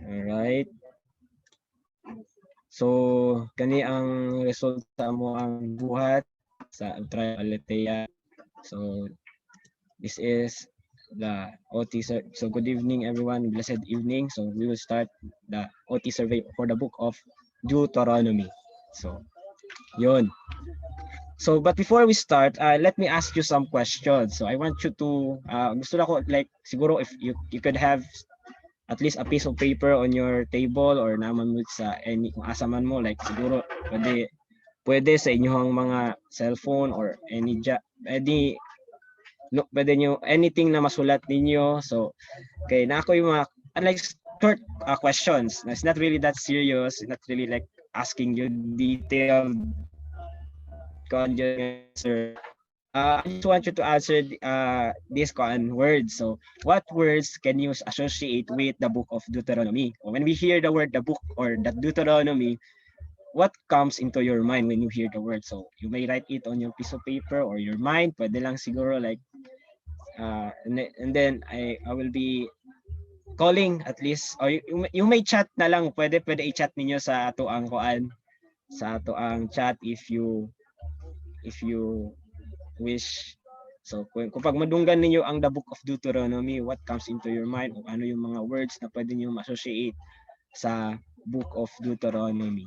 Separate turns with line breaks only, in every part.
Alright. So, kani ang resulta mo ang buhat sa trial Aletheia. So, this is the OT. So, good evening, everyone. Blessed evening. So, we will start the OT survey for the book of Deuteronomy. So, yun. So, but before we start, let me ask you some questions. So, I want you to, gusto na ko, like, siguro if you could have at least a piece of paper on your table or naman mo sa any kung asa man mo, like siguro pwede sa inyong mga cellphone or pwede nyo anything na masulat ninyo. So okay, na ako yung mga like short questions. It's not really that serious, not really like asking you detailed answer. I just want you to answer these words. So, what words can you associate with the book of Deuteronomy? When we hear the word the book or the Deuteronomy, what comes into your mind when you hear the word? So, you may write it on your piece of paper or your mind. Pwede lang siguro like, and then I will be calling at least, or you may chat na lang. Pwede i-chat ninyo sa ato ang chat if you wish. So kung pag madunggan ninyo ang the book of Deuteronomy, what comes into your mind o ano yung mga words na pwede niyo ma-associate sa book of Deuteronomy.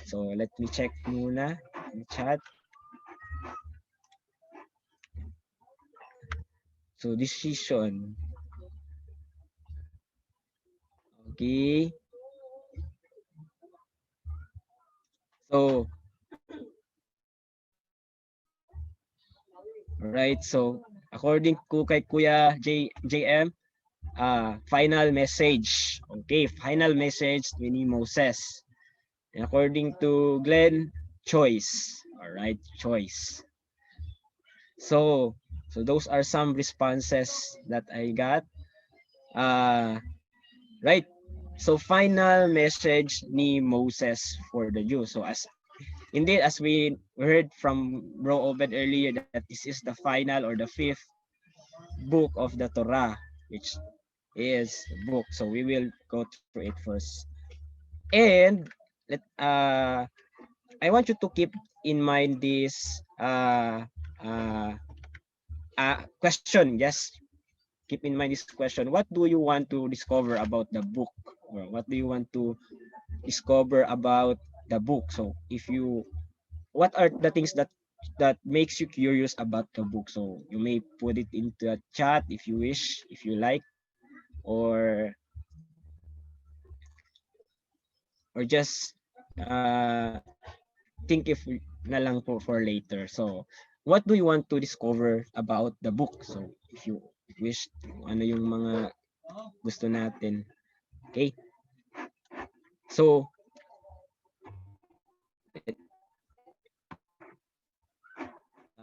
So let me check muna ang chat. So decision. Okay. So right, so according ko kay Kuya JM, final message. Okay, final message ni Moses. And according to Glenn, choice. All right, choice. So those are some responses that I got. Right. So final message ni Moses for the Jews. So indeed, as we heard from Bro Obed earlier, that this is the final or the fifth book of the Torah, which is the book. So we will go through it first. And I want you to keep in mind this question. Just keep in mind this question. What do you want to discover about the book? Or what do you want to discover about the book? So what are the things that makes you curious about the book? So you may put it into a chat if you wish, if you like, or just think if na lang for later. So what do you want to discover about the book? So if you wish, ano yung mga gusto natin. Okay? So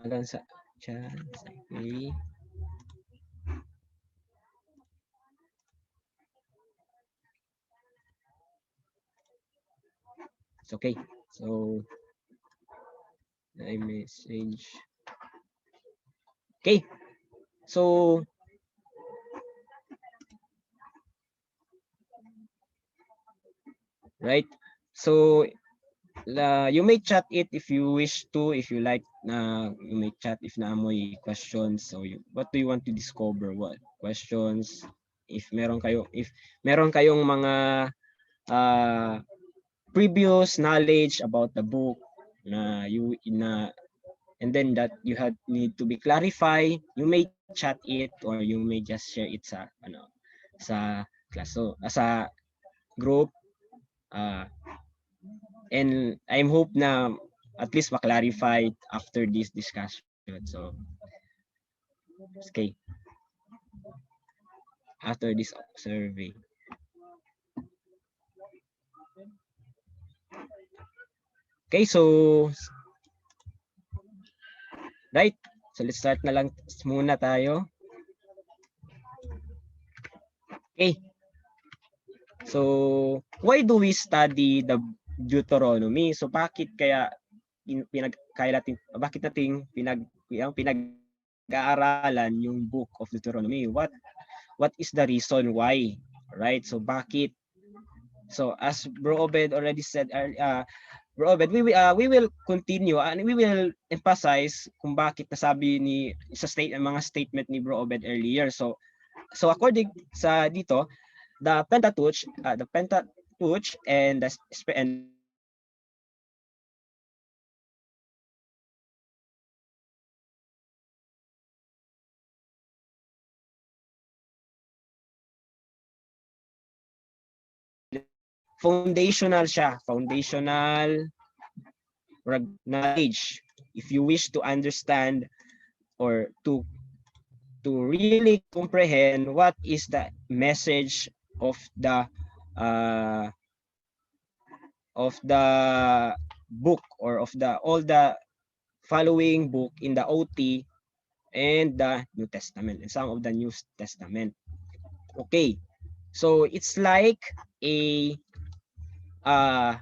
hanggang sa chat. Okay. It's okay. So I message. Okay. So right. So you may chat it if you wish to, if you like. You may chat if naamoy questions. So what do you want to discover? What questions? If meron kayong mga previous knowledge about the book and then that you need to be clarified, you may chat it or you may just share it sa class. So sa group, and I hope na at least ma-clarify after this discussion. So okay, after this survey. Okay, so right. So let's start na lang muna tayo. Okay. So why do we study the Deuteronomy? So bakit kaya bakit nating pinag-aaralan yung book of Deuteronomy? What is the reason why Right? So bakit? So as Bro Obed already said, Bro Obed, we will continue and we will emphasize kung bakit nasabi ni sa mga statement ni Bro Obed earlier. So according sa dito, the Pentateuch and the foundational siya, foundational knowledge. If you wish to understand or to really comprehend what is the message uh, of the book or of the all the following book in the OT and the New Testament and some of the New Testament. Okay, so it's like a uh,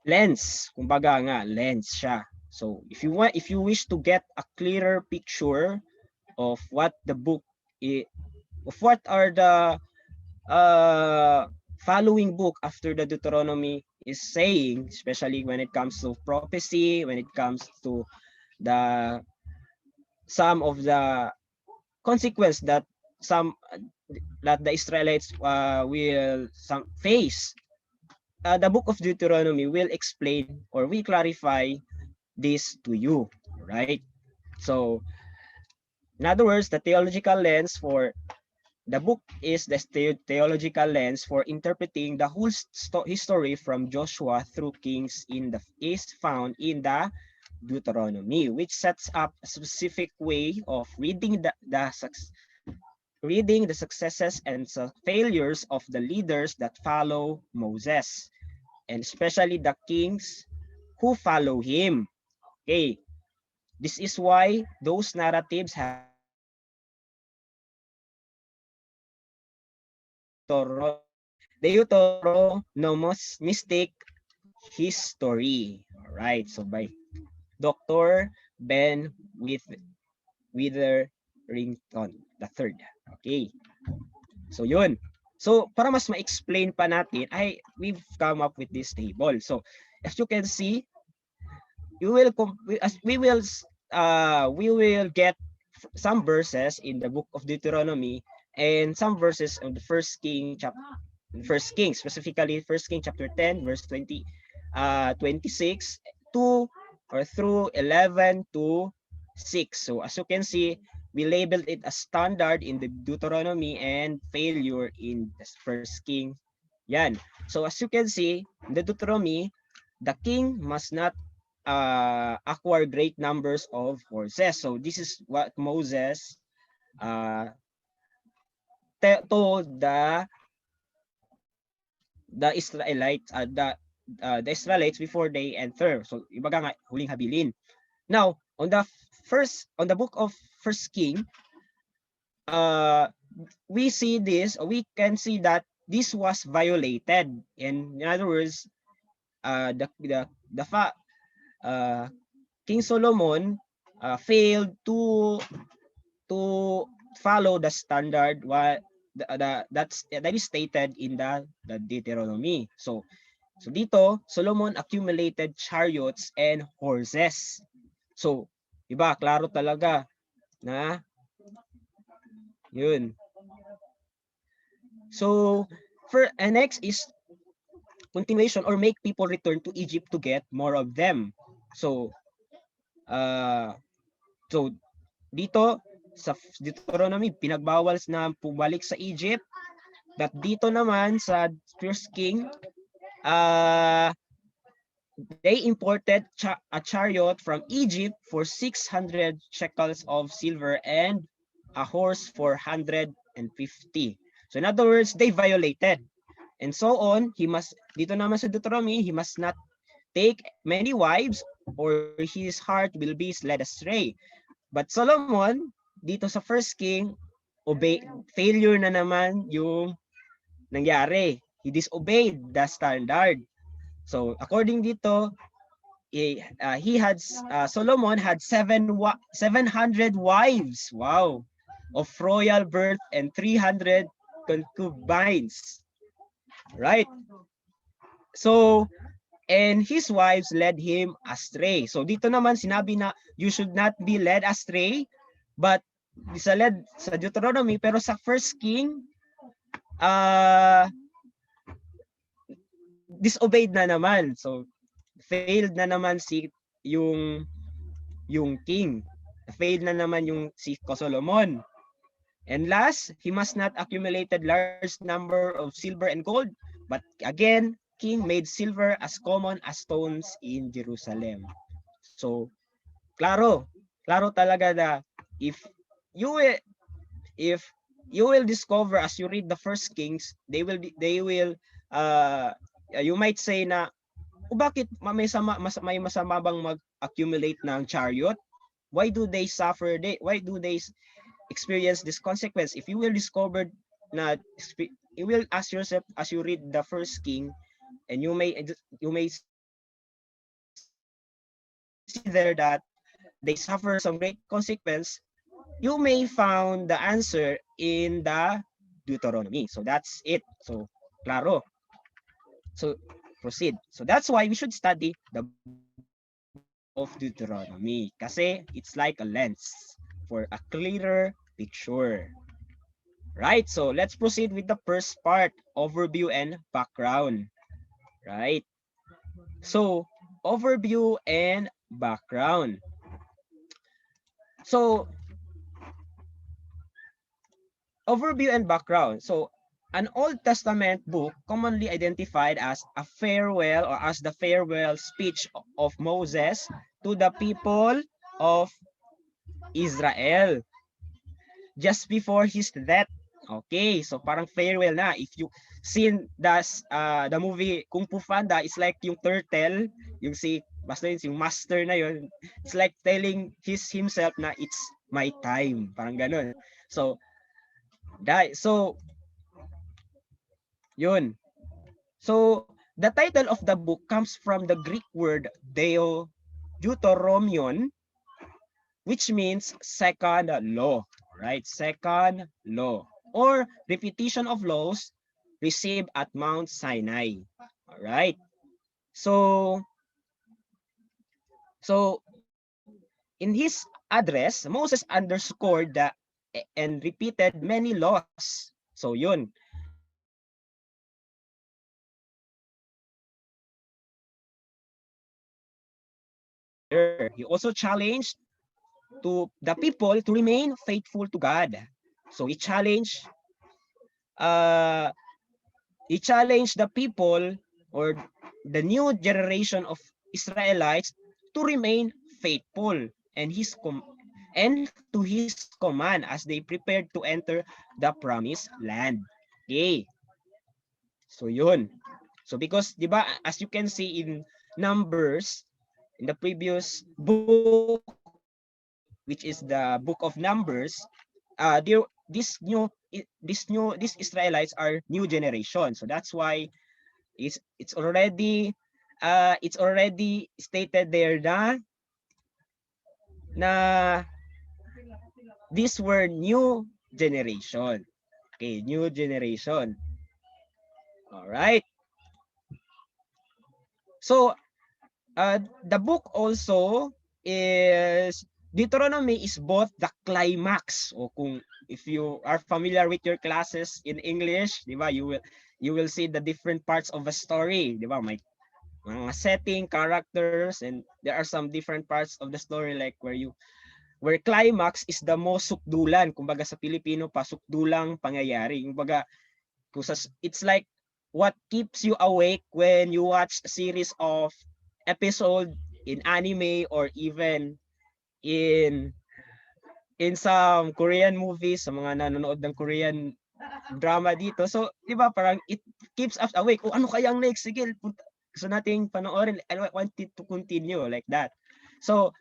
lens, kumbaga nga lens siya. So if you wish to get a clearer picture of what the book of what are the following book after the Deuteronomy is saying, especially when it comes to prophecy, when it comes to the some of the consequence that the Israelites will face, the book of Deuteronomy will explain or will clarify this to you, right? So, in other words, the theological lens for the book is the theological lens for interpreting the whole history from Joshua through Kings is found in the Deuteronomy, which sets up a specific way of reading the successes and failures of the leaders that follow Moses, and especially the kings who follow him. Okay, this is why those narratives have Deuteronomistic history. All right, so by Dr. Ben Witherington the third. Okay. So yun. So para mas ma-explain pa natin, we've come up with this table. So as you can see, we will get some verses in the book of Deuteronomy and some verses of the First King, specifically First King chapter 10 verse 26 to or through 11 to 6. So as you can see, we labeled it as standard in the Deuteronomy and failure in the First King. Yan. So as you can see, in the Deuteronomy, the king must not acquire great numbers of horses. So this is what Moses told the Israelites, the Israelites before they enter. So ibaga nga huling habilin. Now, on the book of First King, we see this, we can see that this was violated. In other words, King Solomon failed to follow the standard that is stated in the Deuteronomy. So dito, Solomon accumulated chariots and horses. So, iba, klaro talaga na yun. So, next is continuation or make people return to Egypt to get more of them. So, dito sa Deuteronomy, pinagbawal na pumalik sa Egypt. That dito naman sa First King, they imported a chariot from Egypt for 600 shekels of silver and a horse for 150. So in other words, they violated. And so on, dito naman sa Deuteronomy, he must not take many wives or his heart will be led astray. But Solomon, dito sa First King, failure na naman yung nangyari. He disobeyed the standard. So according dito, Solomon had 700 wives, wow, of royal birth and 300 concubines. Right? So, and his wives led him astray. So dito naman sinabi na you should not be led astray, but sa led sa Deuteronomy, pero sa First King, disobeyed na naman. So failed na naman yung king. Failed na naman yung si Solomon. And last, he must not accumulated large number of silver and gold, but again, king made silver as common as stones in Jerusalem. So, klaro talaga na if you will discover as you read the First Kings, they will you might say na bakit may masama bang mag-accumulate ng chariot? Why do they suffer? Why do they experience this consequence? If you will discover na you will ask yourself as you read the First King, and you may see there that they suffer some great consequence, you may found the answer in the Deuteronomy. So that's it. So klaro. So proceed. So that's why we should study the of Deuteronomy kasi it's like a lens for a clearer picture. Right? So let's proceed with the first part, overview and background. Right? So overview and background. So overview and background. So an Old Testament book commonly identified as a farewell or as the farewell speech of Moses to the people of Israel just before his death. Okay, so parang farewell na. If you seen the movie Kung Fu Panda, it's like yung turtle, yung basta yung master na yun, it's like telling himself na it's my time. Parang ganun. So, yun. So, the title of the book comes from the Greek word Deuteronomion, which means second law, right? Second law, or repetition of laws received at Mount Sinai. All right. So in his address, Moses underscored and repeated many laws. So yun. He also challenged to the people to remain faithful to God. So he challenged the people or the new generation of Israelites to remain faithful and to his command as they prepared to enter the promised land. Okay. So yun. So because 'di ba as you can see in Numbers, in the previous book, which is the book of Numbers, these Israelites are new generation. So that's why it's already stated there na these were new generation. Okay, new generation. All right. So the book also is Deuteronomy is both the climax, o kung if you are familiar with your classes in English, di ba, you will see the different parts of a story, di ba? May mga setting, characters, and there are some different parts of the story like where climax is the most sukdulan, kumbaga sa Pilipino pa sukdulang pangyayari. Kumbaga it's like what keeps you awake when you watch a series of episode in anime or even in some Korean movies, sa mga nanonood ng Korean drama dito. So, 'di ba, parang it keeps us awake. O ano kaya ang next? Sige, gusto nating panoorin. I want it to continue like that. So,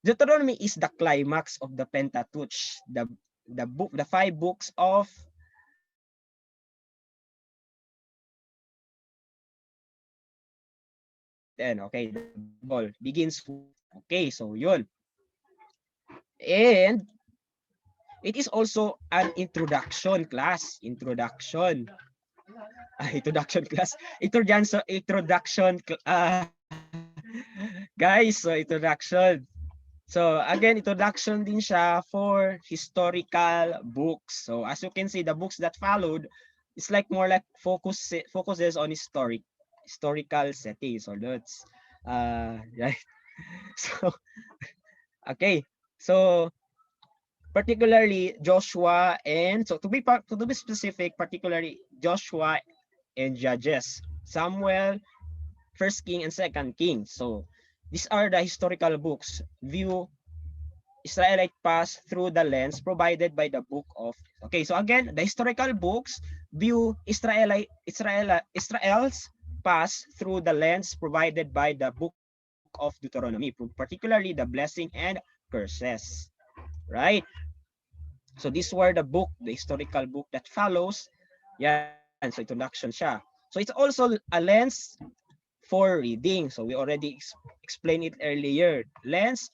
Deuteronomy is the climax of the Pentateuch, the 5 books of okay, the Bible begins. Okay, so yun. And It is also an introduction class. Introduction class. Guys, so introduction. So again, introduction din siya for historical books. So as you can see, the books that followed is like more like focuses on historical settings. So that's right. So okay. So particularly Joshua and so to be specific, particularly Joshua and Judges, Samuel, First King and Second King. So these are the historical books view Israelite past through the lens provided by the book of. Okay, so again, the historical books view Israel's past through the lens provided by the book of Deuteronomy, particularly the blessing and curses. Right? So these were the historical book that follows. Yan, so introduction siya. So it's also a lens for reading. So we already explained it earlier. Lens.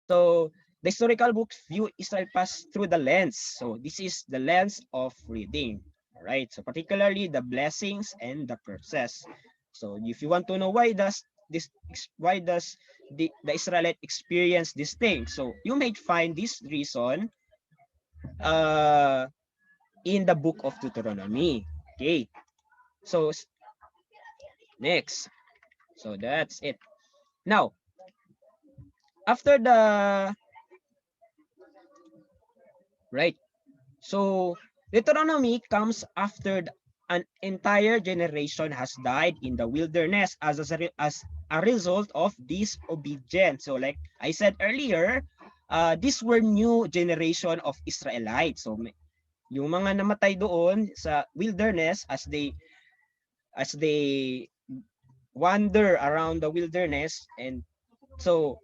So the historical books view Israel pass through the lens. So this is the lens of reading. Alright. So particularly the blessings and the curses. So if you want to know why does the Israelite experience this thing? So you may find this reason uh in the book of Deuteronomy. Okay. So next. So that's it. Now, after the right. So Deuteronomy comes after an entire generation has died in the wilderness as a result of disobedience. So like I said earlier, these were new generation of Israelites. So yung mga namatay doon sa wilderness as they wander around the wilderness, and so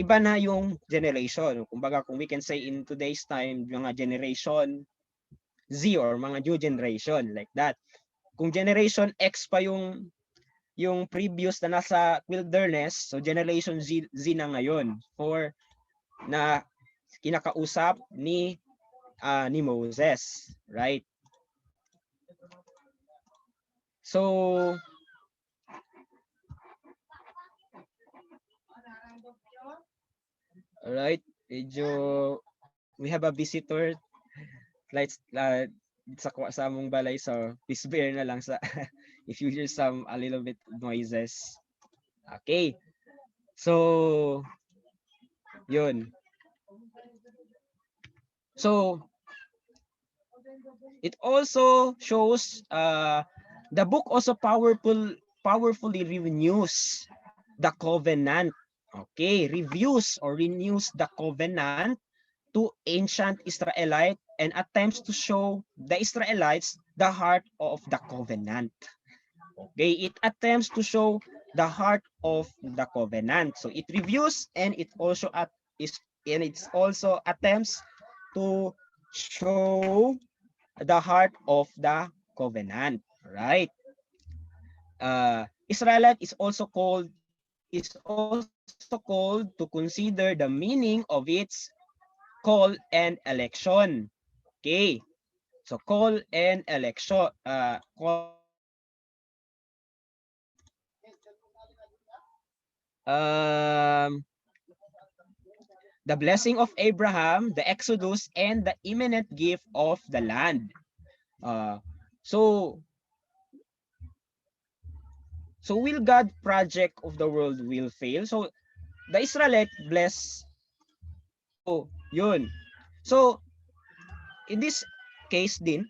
iba na yung generation. Kumbaga kung we can say in today's time, mga generation Z or mga new generation like that. Kung generation X pa yung previous na nasa wilderness, so generation Z na ngayon for na kinakausap ni Moses, right? So alright, medyo we have a visitor like sa among balay, so please bear na lang sa if you hear some a little bit noises. Okay. So yun. So it also shows the book also powerfully renews the covenant. Okay, reviews or renews the covenant to ancient Israelite and attempts to show the Israelites the heart of the covenant. Okay, it attempts to show the heart of the covenant. So it reviews and it also it's also attempts to show the heart of the covenant, right? Israelite is also called to consider the meaning of its call and election. Okay. So call and election, the blessing of Abraham, the Exodus, and the imminent gift of the land. So will God project of the world will fail? So the Israelite bless. So yun. So in this case din,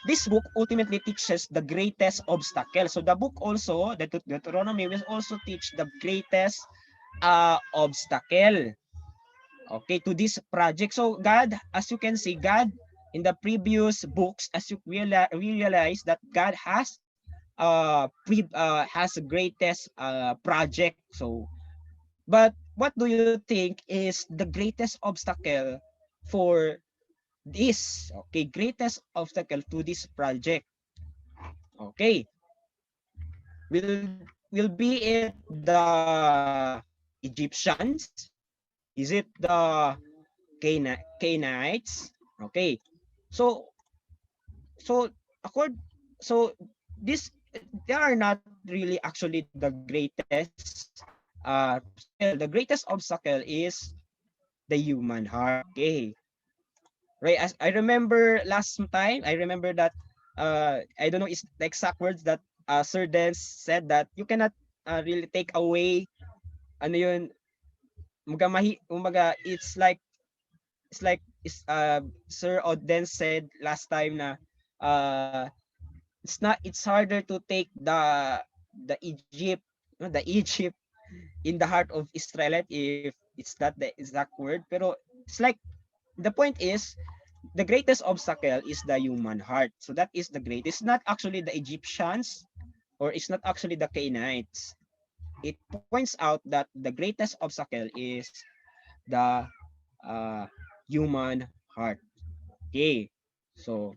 this book ultimately teaches the greatest obstacle. So the book also, the Deuteronomy will also teach the greatest obstacle, okay, to this project. So God, as you can see, God in the previous books, as you realize that God has has the greatest project. So but what do you think is the greatest obstacle for this? Okay, greatest obstacle to this project. Okay, will be it the Egyptians? Is it the Canaanites. Okay. So accord so this they are not really actually the greatest obstacle. The greatest obstacle is the human heart. Okay. Right, as I remember last time, I remember that I don't know is the exact words that Sir Dance said that you cannot really take away ano yun, umaga it's Sir Odden said last time na uh it's harder to take the Egypt, no, the Egypt in the heart of Israelite if it's not the exact word, pero it's like the point is the greatest obstacle is the human heart. So that is the greatest. It's not actually the Egyptians or it's not actually the Canaanites. It points out that the greatest obstacle is the human heart. Okay. So,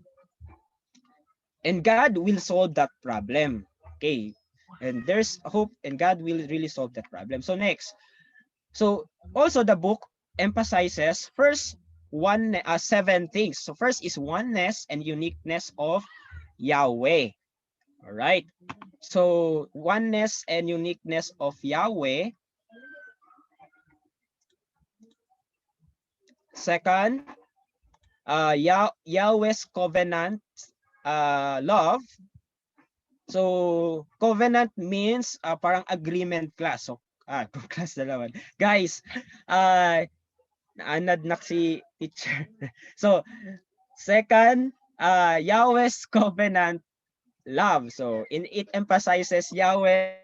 and God will solve that problem. Okay. And there's hope and God will really solve that problem. So next. So also the book emphasizes first seven things. So first is oneness and uniqueness of Yahweh. All right. So oneness and uniqueness of Yahweh. Second, Yahweh's covenant love. So covenant means parang agreement class. So class na naman. Guys, naanad si teacher. So second, Yahweh's covenant love. So it emphasizes Yahweh's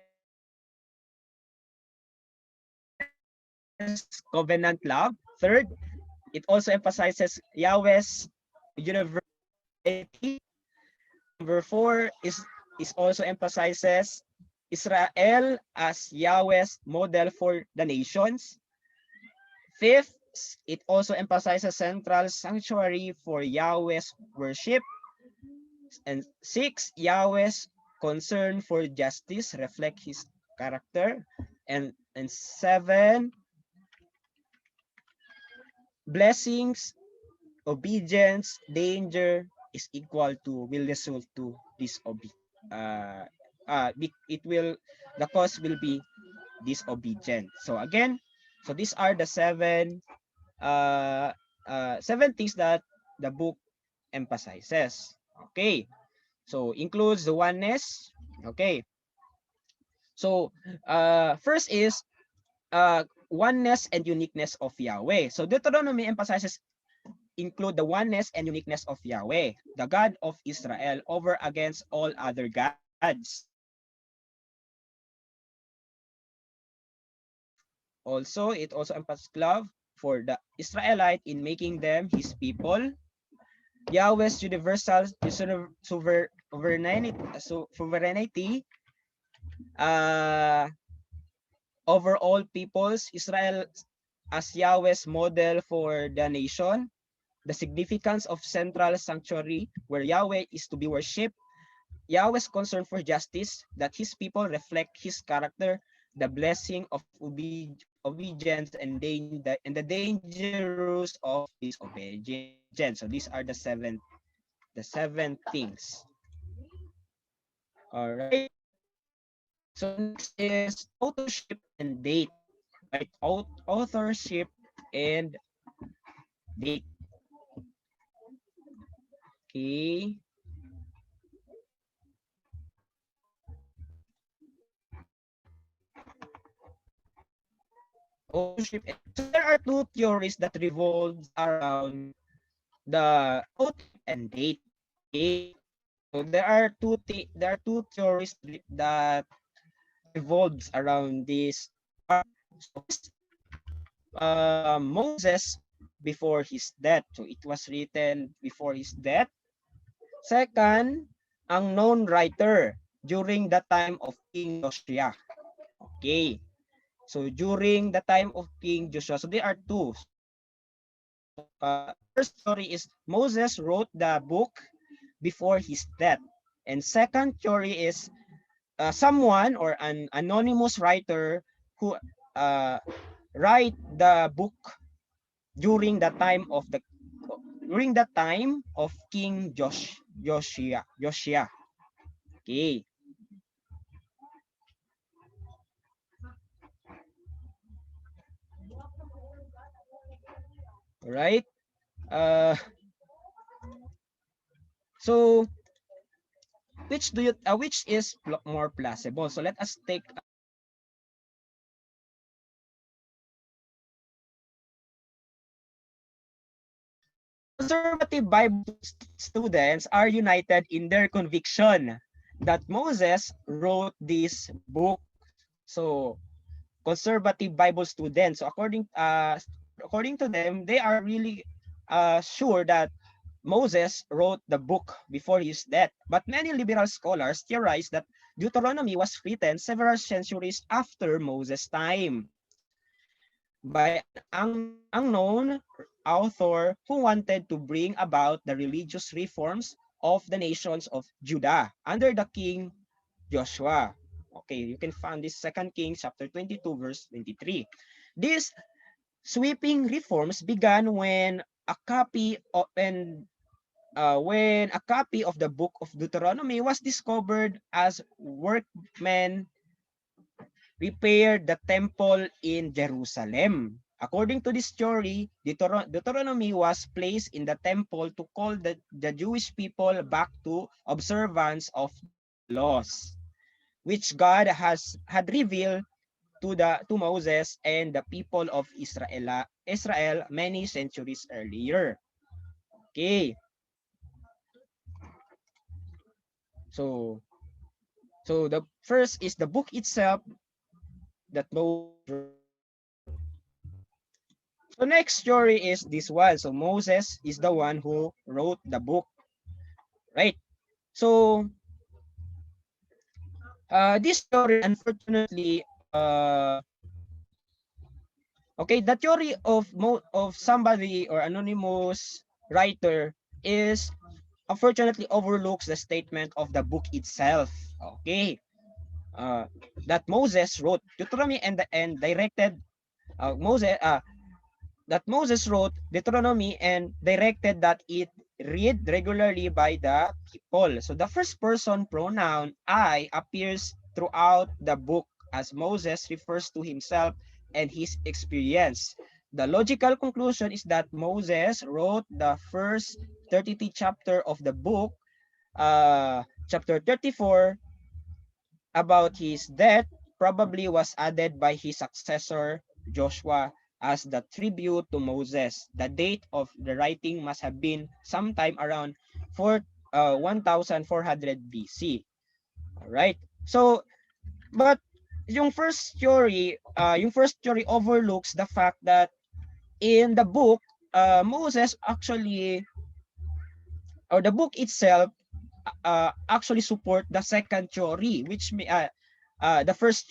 covenant love. Third, it also emphasizes Yahweh's universality. Number four is also emphasizes Israel as Yahweh's model for the nations. Fifth, it also emphasizes central sanctuary for Yahweh's worship. And six, Yahweh's concern for justice reflect his character. And seven, blessings, obedience, danger is equal to will result to disobedience. It will the cause will be disobedient. So again, so these are the seven things that the book emphasizes. Okay. So includes the oneness. Okay. So first is oneness and uniqueness of Yahweh. So Deuteronomy emphasizes include the oneness and uniqueness of Yahweh, the God of Israel, over against all other gods. Also, it also emphasizes love for the Israelite in making them his people. Yahweh's universal sovereignty over all peoples. Israel as Yahweh's model for the nation. The significance of central sanctuary where Yahweh is to be worshipped. Yahweh's concern for justice, that his people reflect his character, the blessing of obedience and the dangers of disobedience. So these are the seven things. All right. So next is authorship and date. Right? Authorship and date. Okay. Authorship. So there are two theories that revolves around the authorship and date. Okay. So there are two theories that revolves around this part. So Moses before his death. So it was written before his death. Second, ang known writer during the time of King Joshua. Okay. So during the time of King Joshua, so there are two. First story is Moses wrote the book before his death. And second theory is someone or an anonymous writer who write the book during the time of King Josiah. Okay. All right. So which is more plausible? So let us take conservative Bible students are united in their conviction that Moses wrote this book. So conservative Bible students, so according to them, they are really sure that Moses wrote the book before his death. But many liberal scholars theorize that Deuteronomy was written several centuries after Moses' time by an unknown author who wanted to bring about the religious reforms of the nations of Judah under the king Joshua. Okay, you can find this 2 Kings chapter 22 verse 23. These sweeping reforms began when a copy of the book of Deuteronomy was discovered as workmen repaired the temple in Jerusalem. According to this story, Deuteronomy was placed in the temple to call the Jewish people back to observance of the laws, which God had revealed to Moses and the people of Israel many centuries earlier. Okay. So the first is the book itself that Moses wrote. So next story is this one. So Moses is the one who wrote the book, right? So this story, unfortunately, okay, the theory of somebody or anonymous writer is unfortunately overlooks the statement of the book itself. Okay, uh, that Moses wrote Deuteronomy and directed Moses that Moses wrote Deuteronomy and directed that it read regularly by the people. So the first person pronoun I appears throughout the book as Moses refers to himself and his experience. The logical conclusion is that Moses wrote the first 32 chapter of the book, chapter 34 about his death probably was added by his successor Joshua as the tribute to Moses. The date of the writing must have been sometime around 1400 BC. All right. So, but yung first story overlooks the fact that in the book, Moses actually, or the book itself, actually support the second theory, which the first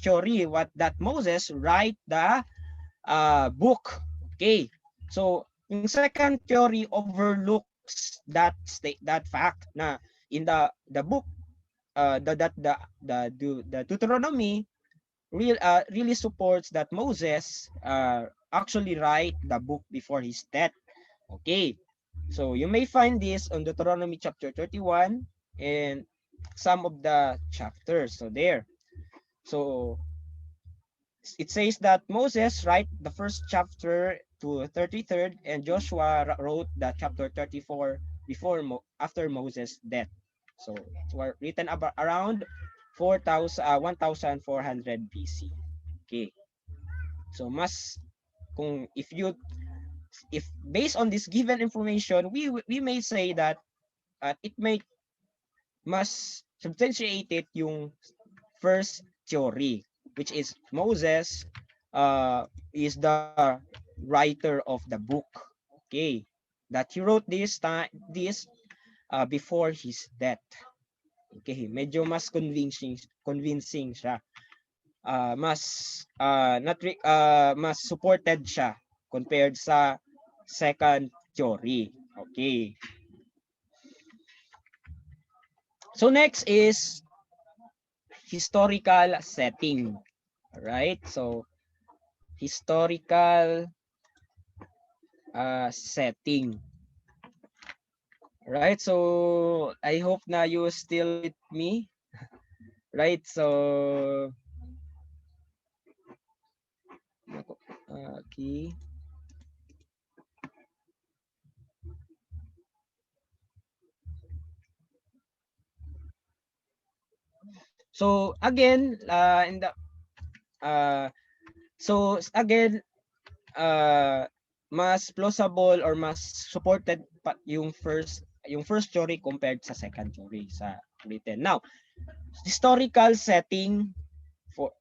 theory what that Moses write the book. Okay, so yung second theory overlooks that fact na in the book, the Deuteronomy really supports that Moses actually write the book before his death. Okay, so you may find this on Deuteronomy chapter 31 and some of the chapters. So there. So it says that Moses write the first chapter to 33rd and Joshua wrote the chapter 34 after Moses' death. So it were written about around 1400 BC. Okay. So kung if based on this given information, we may say that it may mas substantiated yung first theory, which is Moses is the writer of the book. Okay, that he wrote this before his death. Okay, medyo mas convincing siya. Mas supported siya compared sa second theory. Okay. So next is historical setting. All right? So historical setting. Right? So I hope na you still with me. Right? So okay. So again, in the so again, mas plausible or mas supported pa yung first story compared sa second story sa written. Now, historical setting for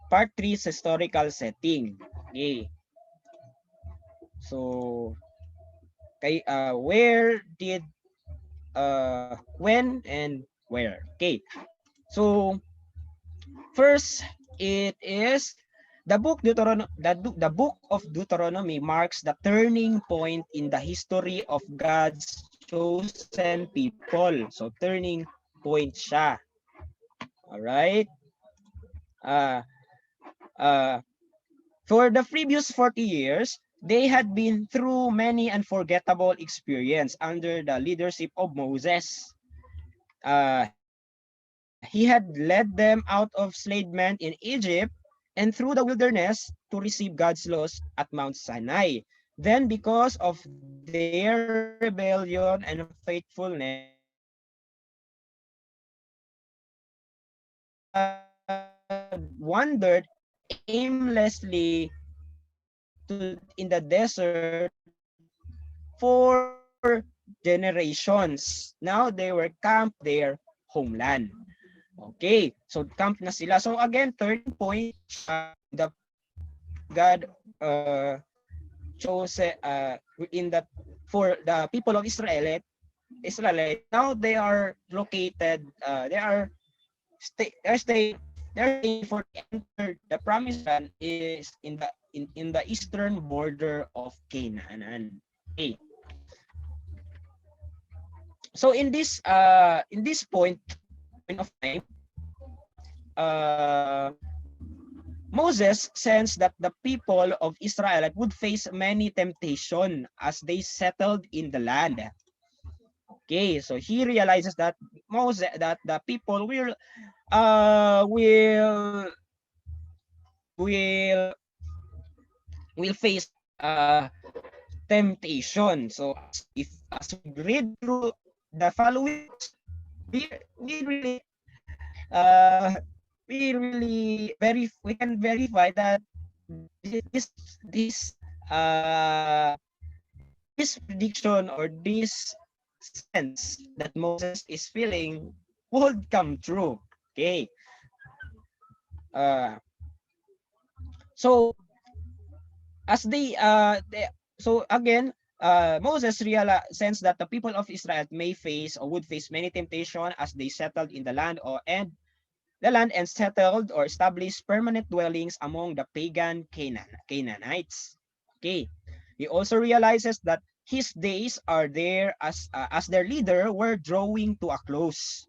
part 3 is historical setting. Okay. So where did when and where. Okay. So first, it is the book of Deuteronomy marks the turning point in the history of God's chosen people. So turning point siya. All right? Uh, uh, for the previous 40 years, they had been through many unforgettable experience under the leadership of Moses. He had led them out of enslavement in Egypt and through the wilderness to receive God's laws at Mount Sinai. Then, because of their rebellion and unfaithfulness, they wandered aimlessly in the desert for generations. Now they were camped their homeland. Okay, so camp na sila. So again, turning point the God chose in that for the people of Israelite. Now they are located. They're staying for enter the promised land is in the eastern border of Canaan. Okay. So in this point of time, uh, Moses sensed that the people of Israel would face many temptation as they settled in the land. Okay, so he realizes that that the people will will will face temptation. So as we read through the following, we we really uh we can verify that this this uh this prediction or this sense that Moses is feeling would come true. Okay. Uh, so as so again, Moses sensed that the people of Israel may face or would face many temptation as they settled in the land and settled or established permanent dwellings among the pagan Canaanites. Okay. He also realizes that his days are there as their leader were drawing to a close.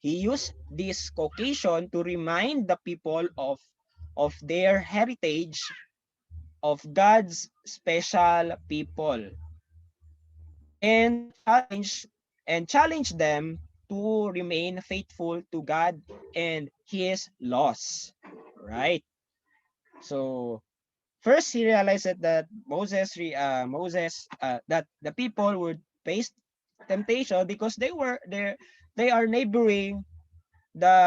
He used this occasion to remind the people of their heritage of God's special people and challenge them to remain faithful to God and his laws. Right? So first he realized that that the people would face temptation because they are neighboring the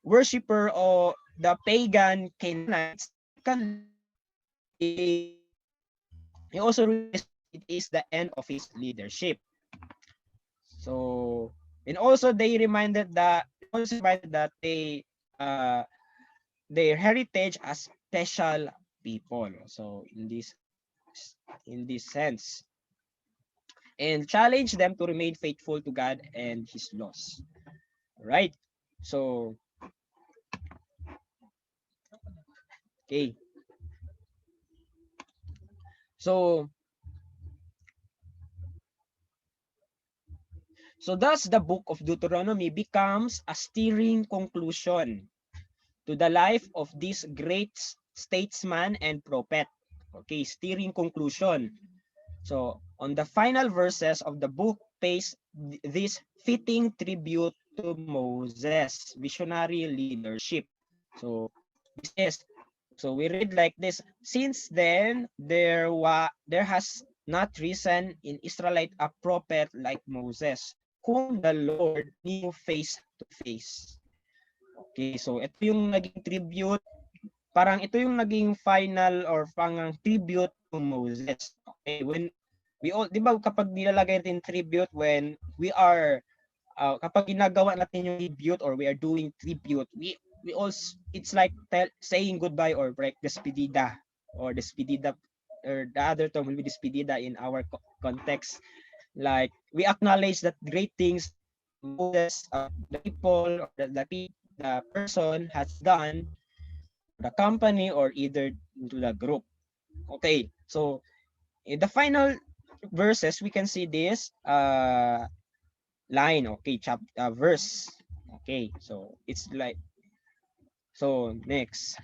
worshiper or the pagan Canaanites. He also realized that it is the end of his leadership. So and also they reminded that they their heritage as special people. So in this sense, and challenge them to remain faithful to God and His laws. Right? So okay. So thus the book of Deuteronomy becomes a steering conclusion to the life of this great statesman and prophet. Okay, steering conclusion. So on the final verses of the book pays this fitting tribute to Moses' visionary leadership. So this is, so we read like this: since then there has not risen in Israelite a prophet like Moses, whom the Lord knew face to face. Okay, so ito yung naging tribute, parang ito yung naging final or parang tribute to Moses. Okay, when we all, di ba kapag nilalagay natin tribute, when we are kapag ginagawa natin yung tribute or we are doing tribute, we also, it's like saying goodbye or like despedida, or despedida, or the other term will be despedida in our context. Like we acknowledge that great things Moses, the people, or the person has done, the company, or either into the group. Okay, so in the final verses we can see this line. Okay, verse. Okay, so it's like, so next,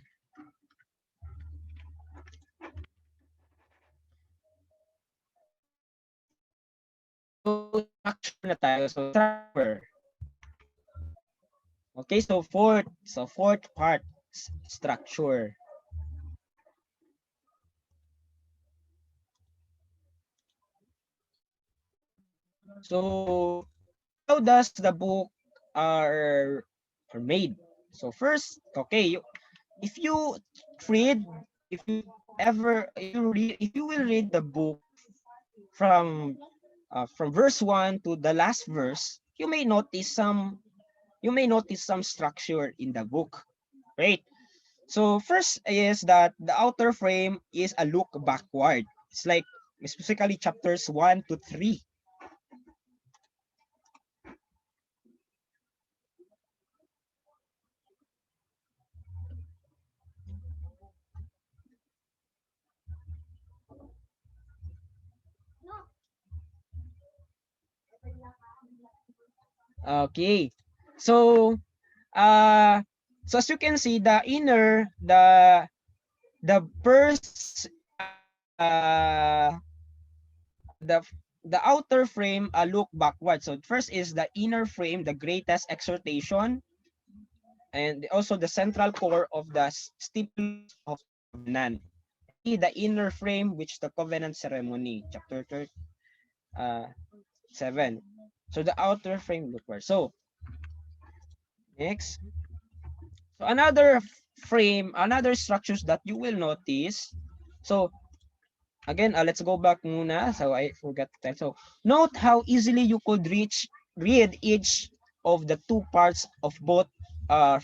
so structure na tayo. So structure. Okay, so fourth part, structure. So how does the book are made? So first, okay, if you read, if you will read the book from verse 1 to the last verse, you may notice some structure in the book, right? So first is that the outer frame is a look backward. It's like specifically chapters 1 to 3. Okay. So so as you can see, the first the outer frame look backward. So first is the inner frame, the greatest exhortation, and also the central core of the stipulations of covenant. The inner frame, which the covenant ceremony, chapter 7. So the outer frame backward. So next, so another frame, another structures that you will notice. So again, let's go back muna. So I forgot that. So note how easily you could read each of the two parts of both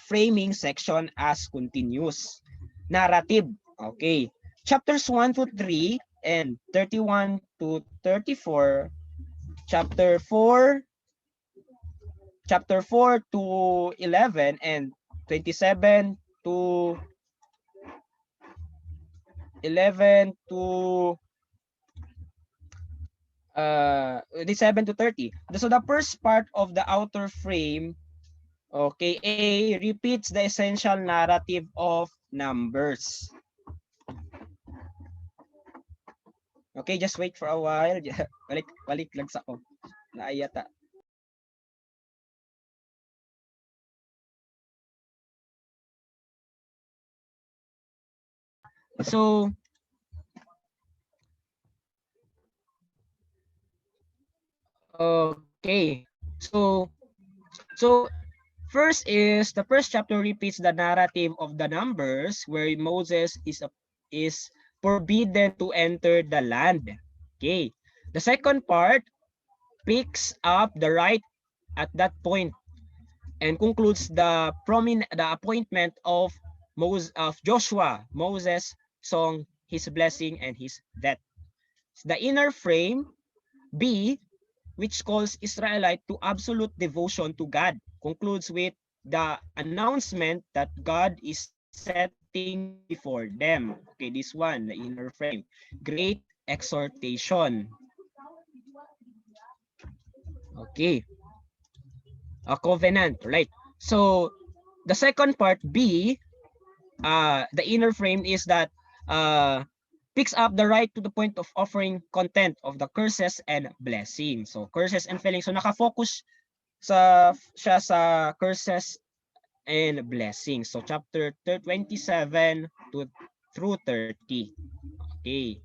framing section as continuous narrative. Okay. Chapters 1 to 3 and 31 to 34, chapter 4 to 11, and 27 to 11 to 27 to 30. So the first part of the outer frame, okay, A, repeats the essential narrative of Numbers. Okay, just wait for a while. Balik lang sa ko. Naayata. So okay. So first is the first chapter repeats the narrative of the Numbers, where Moses is forbidden to enter the land. Okay. The second part picks up the right at that point and concludes the appointment of Joshua, Moses' song, his blessing, and his death. The inner frame, B, which calls Israelite to absolute devotion to God, concludes with the announcement that God is setting before them. Okay, this one, the inner frame. Great exhortation. Okay. A covenant, right? So the second part, B, the inner frame, is that picks up the right to the point of offering content of the curses and blessing. So curses and filling. So nakafocus siya sa curses and blessing. So chapter 27 to through 30. Okay.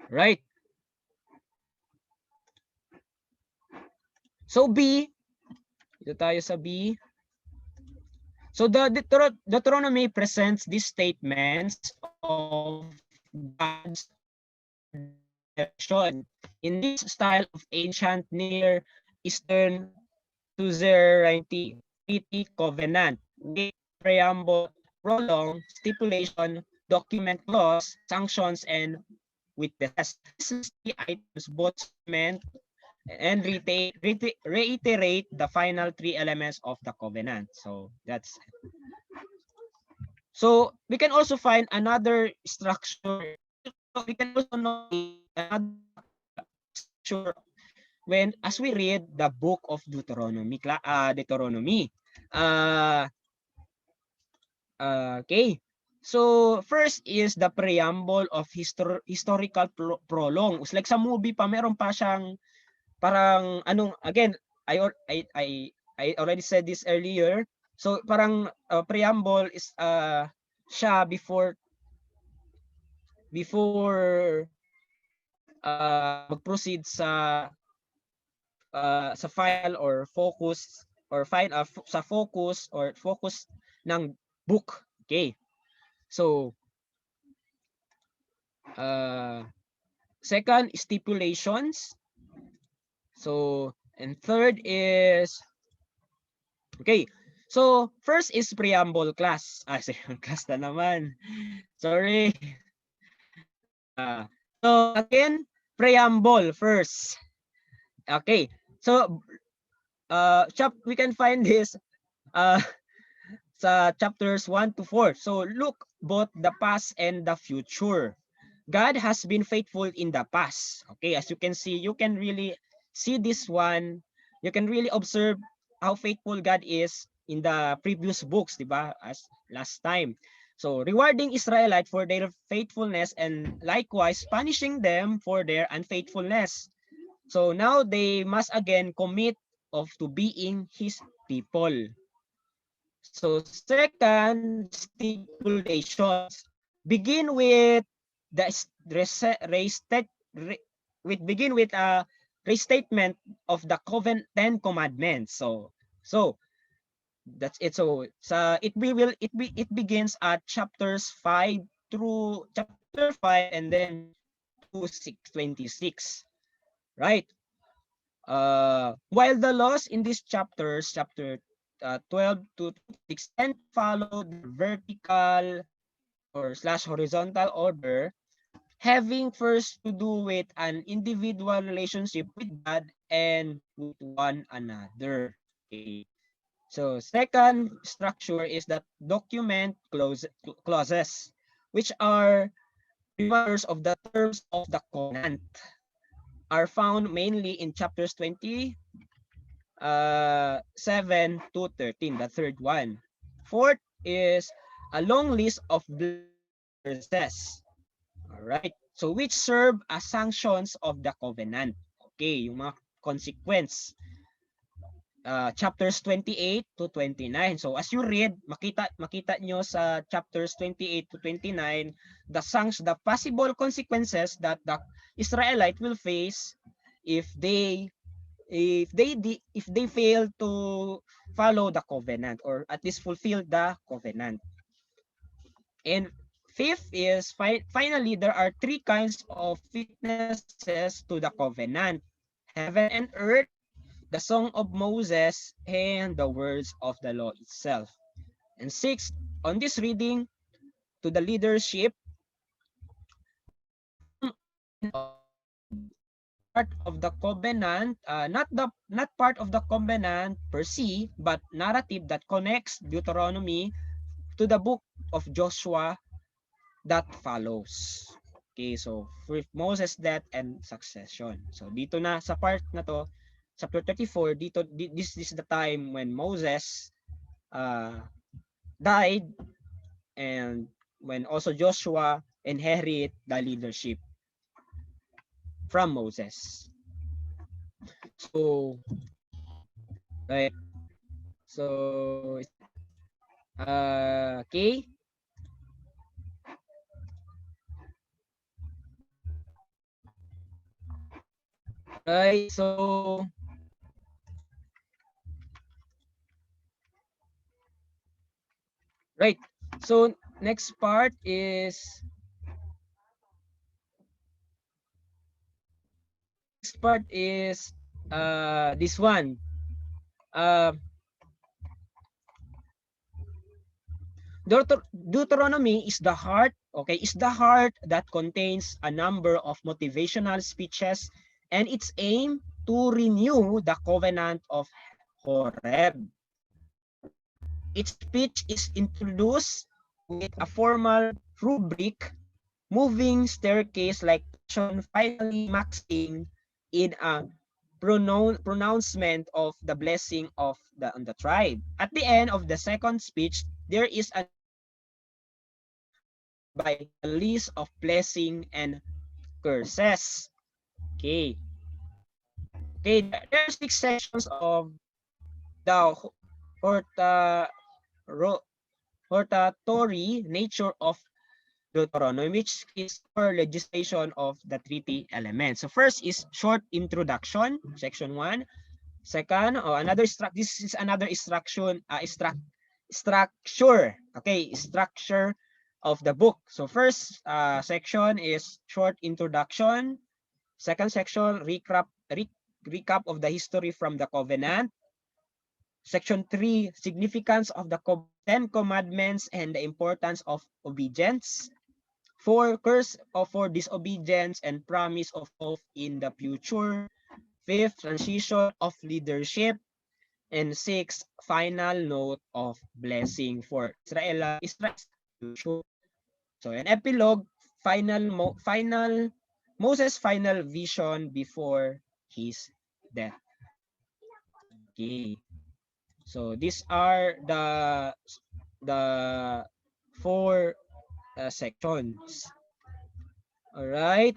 Right. So B, ito tayo sa B. So the Deuteronomy presents these statements of God's direction in this style of ancient Near Eastern suzerainty covenant with preamble, prolong, stipulation, document clause, sanctions, and witnesses. These three items both meant and reiterate the final three elements of the covenant. So that's it. So we can also find another structure. We can also know another structure when as we read the book of Deuteronomy. Okay. So first is the preamble of historical prolong. It's like sa movie pa meron pa siyang parang anong again I already said this earlier. So parang preamble is siya before mag-proceed sa final or focus or sa focus ng book. Okay. So second, stipulations. So and third is okay. So first is preamble class. Class na naman. Sorry. So again, preamble first. Okay. So we can find this sa chapters 1 to 4. So look both the past and the future. God has been faithful in the past. Okay, as you can see, you can really see this one. You can really observe how faithful God is in the previous books, diba? As last time. So rewarding Israelites for their faithfulness and likewise punishing them for their unfaithfulness. So now they must again commit to being his people. So second, stipulations. Begin with the begin with a restatement of the Ten Commandments. So that's it. So it begins at chapters 5 through chapter 5 and then to 626. Right? While the laws in these chapters, chapter 12 to 6, and follow the vertical or / horizontal order, having first to do with an individual relationship with God and with one another. Okay. So second structure is that document clauses, which are reminders of the terms of the covenant, are found mainly in chapters 20, 7 to 13, the third one. Fourth is a long list of verses. All right. So which serve as sanctions of the covenant. Okay, yung mga consequence. Chapters 28 to 29. So as you read, makita nyo sa chapters 28 to 29 the possible consequences that the Israelite will face if they fail to follow the covenant or at least fulfill the covenant. And fifth is finally there are three kinds of witnesses to the covenant: heaven and earth, the song of Moses, and the words of the law itself. And sixth, on this reading to the leadership, part of the covenant, not part of the covenant per se, but narrative that connects Deuteronomy to the book of Joshua that follows. Okay, so with Moses' death and succession. So dito na sa part na to, chapter 34, this is the time when Moses died, and when also Joshua inherit the leadership from Moses. So, right. So, okay. Right. So, right. So, next part is this one. Uh, Deuteronomy is the heart, okay, is the heart that contains a number of motivational speeches, and its aim to renew the covenant of Horeb. Each speech is introduced with a formal rubric, moving staircase like finally maxing in a pronouncement of the blessing of the tribe. At the end of the second speech, there is a followed by a list of blessing and curses. Okay. Okay, there are 6 sections of the horta, hortatory nature of Deuteronomy, which is core legislation of the treaty elements. So first is short introduction, section 1. Second, this is another instruction, structure. Okay, structure of the book. So first section is short introduction. Second section, recap of the history from the covenant. Section 3, significance of the 10 commandments and the importance of obedience. 4, curse for disobedience and promise of hope in the future. 5th, transition of leadership. And 6, final note of blessing for Israel's future. So an epilogue, Moses' final vision before his death. Okay. So these are the 4 sections. All right.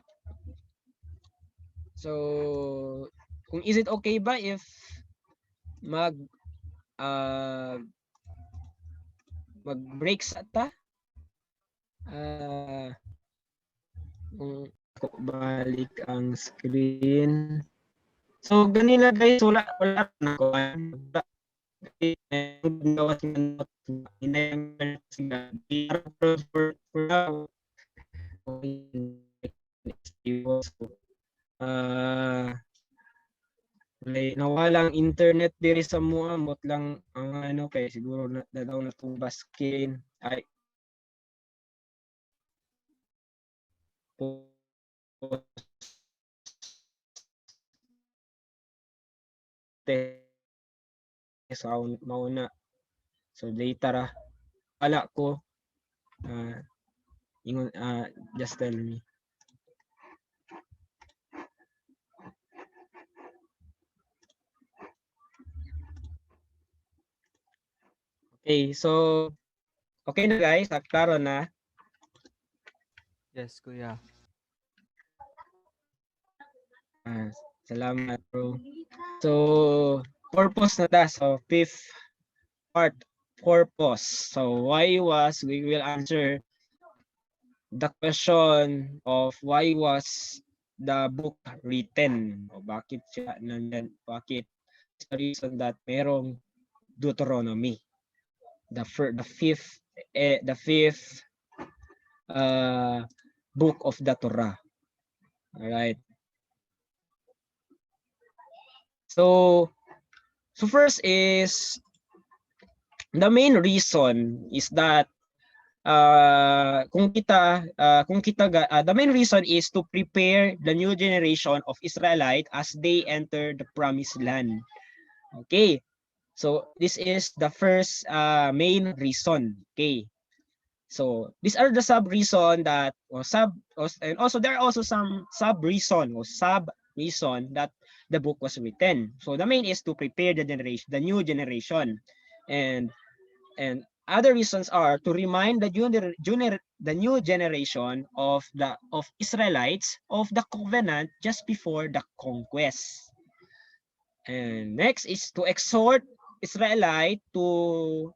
So kung is it okay ba if mag mag-break sa ta? Kung ako balik ang screen. So ganila guys, wala na ko. For now, nawalang internet diri sa mua, mot lang ang ano kay siguro na daw natubas skin ay sound mauna. So later wala ko ingon just tell me. Okay, so okay na guys, klaro na.
Yes, kuya.
Salamat bro. So purpose na ta. So fifth part, purpose. So we will answer the question of why was the book written? O bakit siya nandyan? Bakit is the reason that merong Deuteronomy? The fifth book of the Torah. All right. So first is the main reason is that the main reason is to prepare the new generation of Israelite as they enter the promised land. Okay. So this is the first main reason. Okay. So these are the sub reason that and also there are also some sub reason that the book was written. So the main is to prepare the new generation, and And other reasons are to remind the new generation of Israelites of the covenant just before the conquest. And next is to exhort Israelite to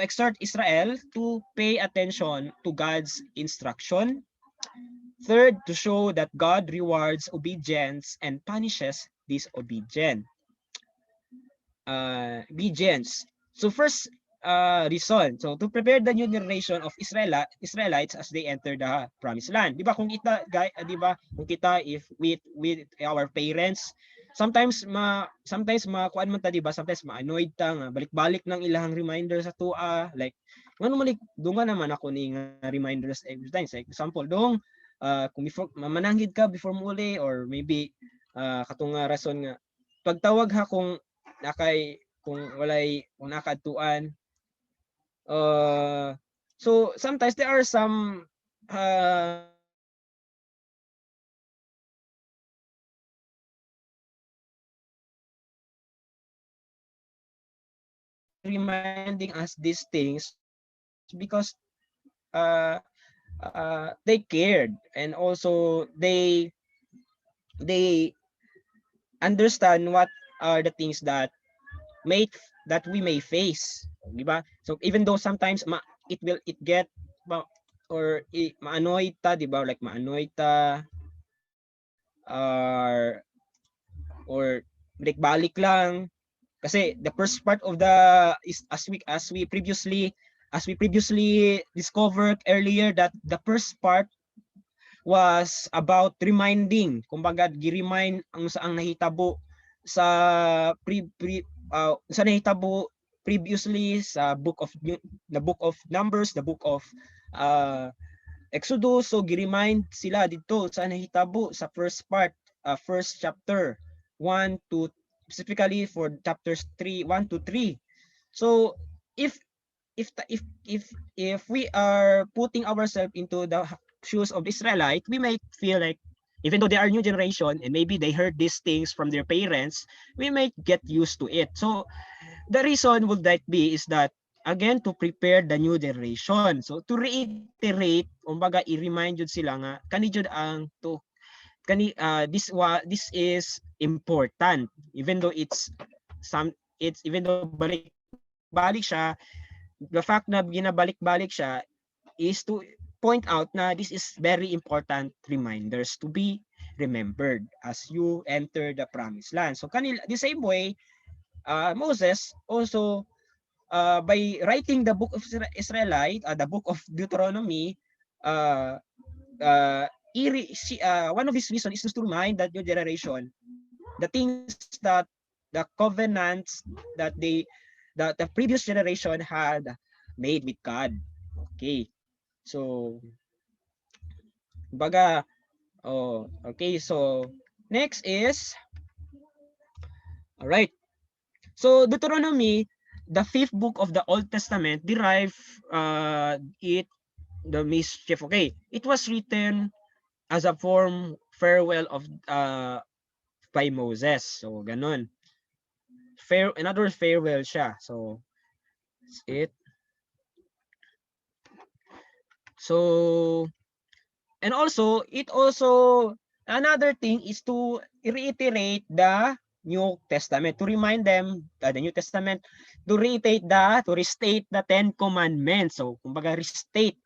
exhort Israel to pay attention to God's instruction. Third, to show that God rewards obedience and punishes disobedience. Obedience. So first reason, so to prepare the new generation of Israelites as they enter the promised land. 'Di ba kung kita guys, 'di ba? Kung kita if with our parents, sometimes kuan man ta, 'di ba? Sometimes ma-annoyed ta nga balik-balik ng ilahang reminder sa tua, like ngano man dunga naman ako ni nga reminders every time. Like example, dong kung before mamananghid ka before muli, or maybe katong rason nga pagtawag ha kung nakay kung walay kung nakadtuan. So sometimes there are some reminding us these things because they cared, and also they understand what are the things that we may face, di ba? So even though sometimes it get or ma-annoy ta, di ba? Like ma-annoy ta, or balik-balik lang kasi the first part of the is as we previously discovered earlier, that the first part was about reminding, kumbaga gi-remind ang saang nahitabo sa sa nahitabo previously sa the book of Numbers, the book of Exodus. So gi-remind sila dito sa nahitabo sa first part, first chapter 1 to specifically for chapters 1 to 3. So if we are putting ourselves into the shoes of the Israelite, we might feel like even though they are new generation and maybe they heard these things from their parents, we might get used to it. So the reason would that be is that again to prepare the new generation. So to reiterate, kumbaga i-remind jud sila nga kani jud ang to this is important, even though even though balik-balik siya, the fact na ginabalik-balik siya is to point out na this is very important reminders to be remembered as you enter the promised land. So kanila the same way, Moses also by writing the book of Israelite, the book of Deuteronomy, one of his reasons is to remind that new generation the things that the covenants that the previous generation had made with God. Okay. So baga okay, so next is all right. So Deuteronomy, the fifth book of the Old Testament, derive the mischief. Okay, it was written as a form farewell of by Moses. So ganon. Another farewell siya. So that's it. So and also another thing is to reiterate the New Testament, to remind them the New Testament, to restate the 10 commandments. So kumbaga restate,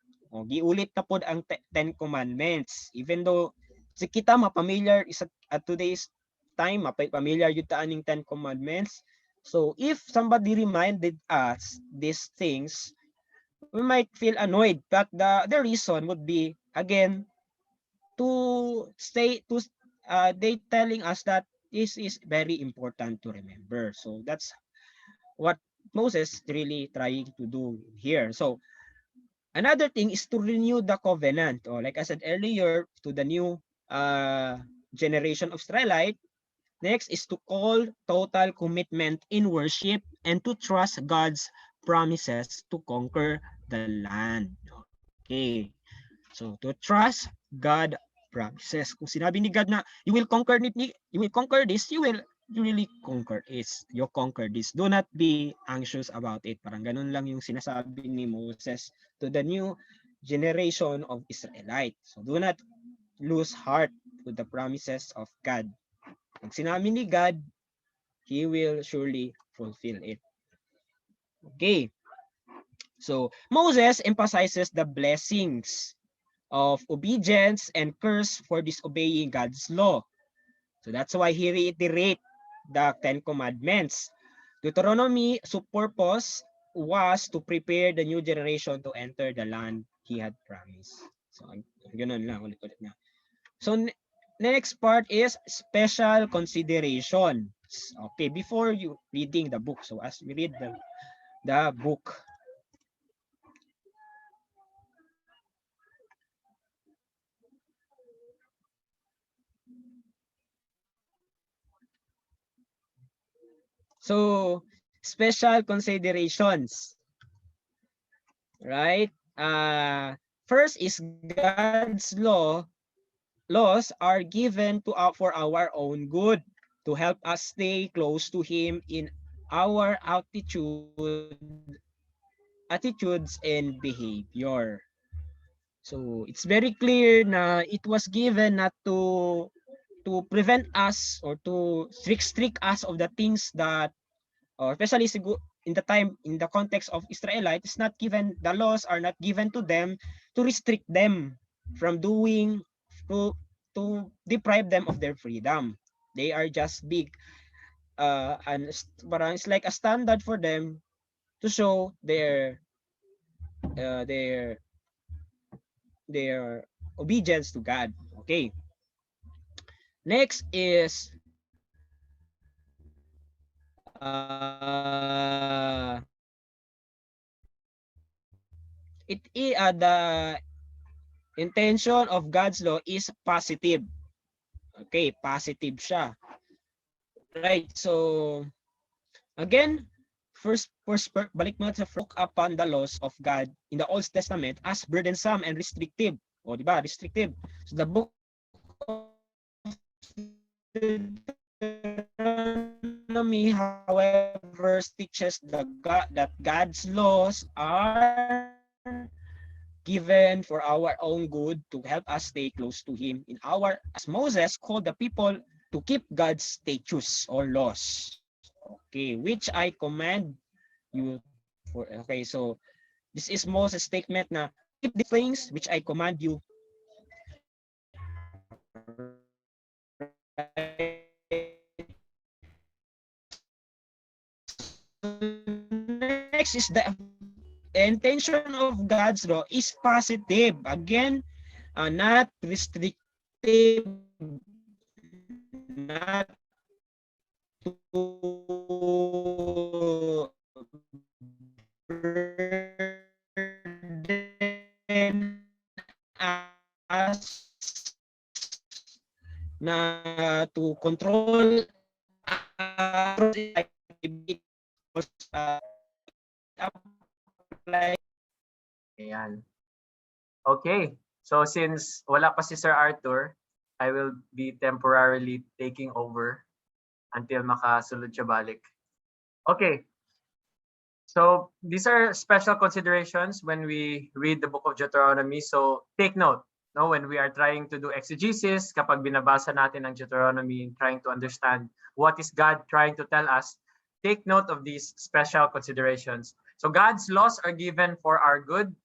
giulit na pod ang 10 commandments, even though si kita mapamilyar at today's time mapamilyar yun ta aning 10 commandments. So if somebody reminded us these things, we might feel annoyed, but the reason would be again to they telling us that this is very important to remember. So that's what Moses really trying to do here. So another thing is to renew the covenant, or like I said earlier, to the new generation of Israelite. Next is to call total commitment in worship and to trust God's promises to conquer the land. Okay. So to trust God promises. Kung sinabi ni God na you will conquer this, you will you really conquer is you conquer this. Do not be anxious about it. Parang ganun lang yung sinasabi ni Moses to the new generation of Israelites. So do not lose heart with the promises of God. Pag sinabi ni God, He will surely fulfill it. Okay. So Moses emphasizes the blessings of obedience and curse for disobeying God's law. So that's why he reiterates the Ten Commandments. Deuteronomy purpose was to prepare the new generation to enter the land he had promised. So ganun lang ulit-ulit na. So next part is special considerations. Okay, before you reading the book. So as we read the book, so special considerations, right? First is God's laws are given to for our own good, to help us stay close to Him in our attitudes and behavior. So it's very clear na it was given not to prevent us or to restrict us of the things that, or especially in the time, in the context of Israelites, it's not given, the laws are not given to them to restrict them from doing, to to deprive them of their freedom. They are just big, and parang it's like a standard for them to show uh, their their obedience to God. Okay. Next is the intention of God's law is positive. Okay, positive siya. Right, so again, first balik mo sa look upon the laws of God in the Old Testament as burdensome and restrictive. O, di ba? Restrictive. So the book of Deuteronomy, however, teaches that God's laws are given for our own good to help us stay close to Him in our, as Moses called the people to keep God's statutes or laws. Okay, which I command you for. Okay, so this is Moses' statement na keep the things which I command you. Next is the intention of God's law is positive. Again, not restrictive, not to burden us, na to control
Ayan. Okay. So since wala pa si Sir Arthur, I will be temporarily taking over until makasulod siya balik. Okay. So these are special considerations when we read the book of Deuteronomy. So take note, no, when we are trying to do exegesis, kapag binabasa natin ang Deuteronomy, trying to understand what is God trying to tell us, take note of these special considerations. So God's laws are given for our good,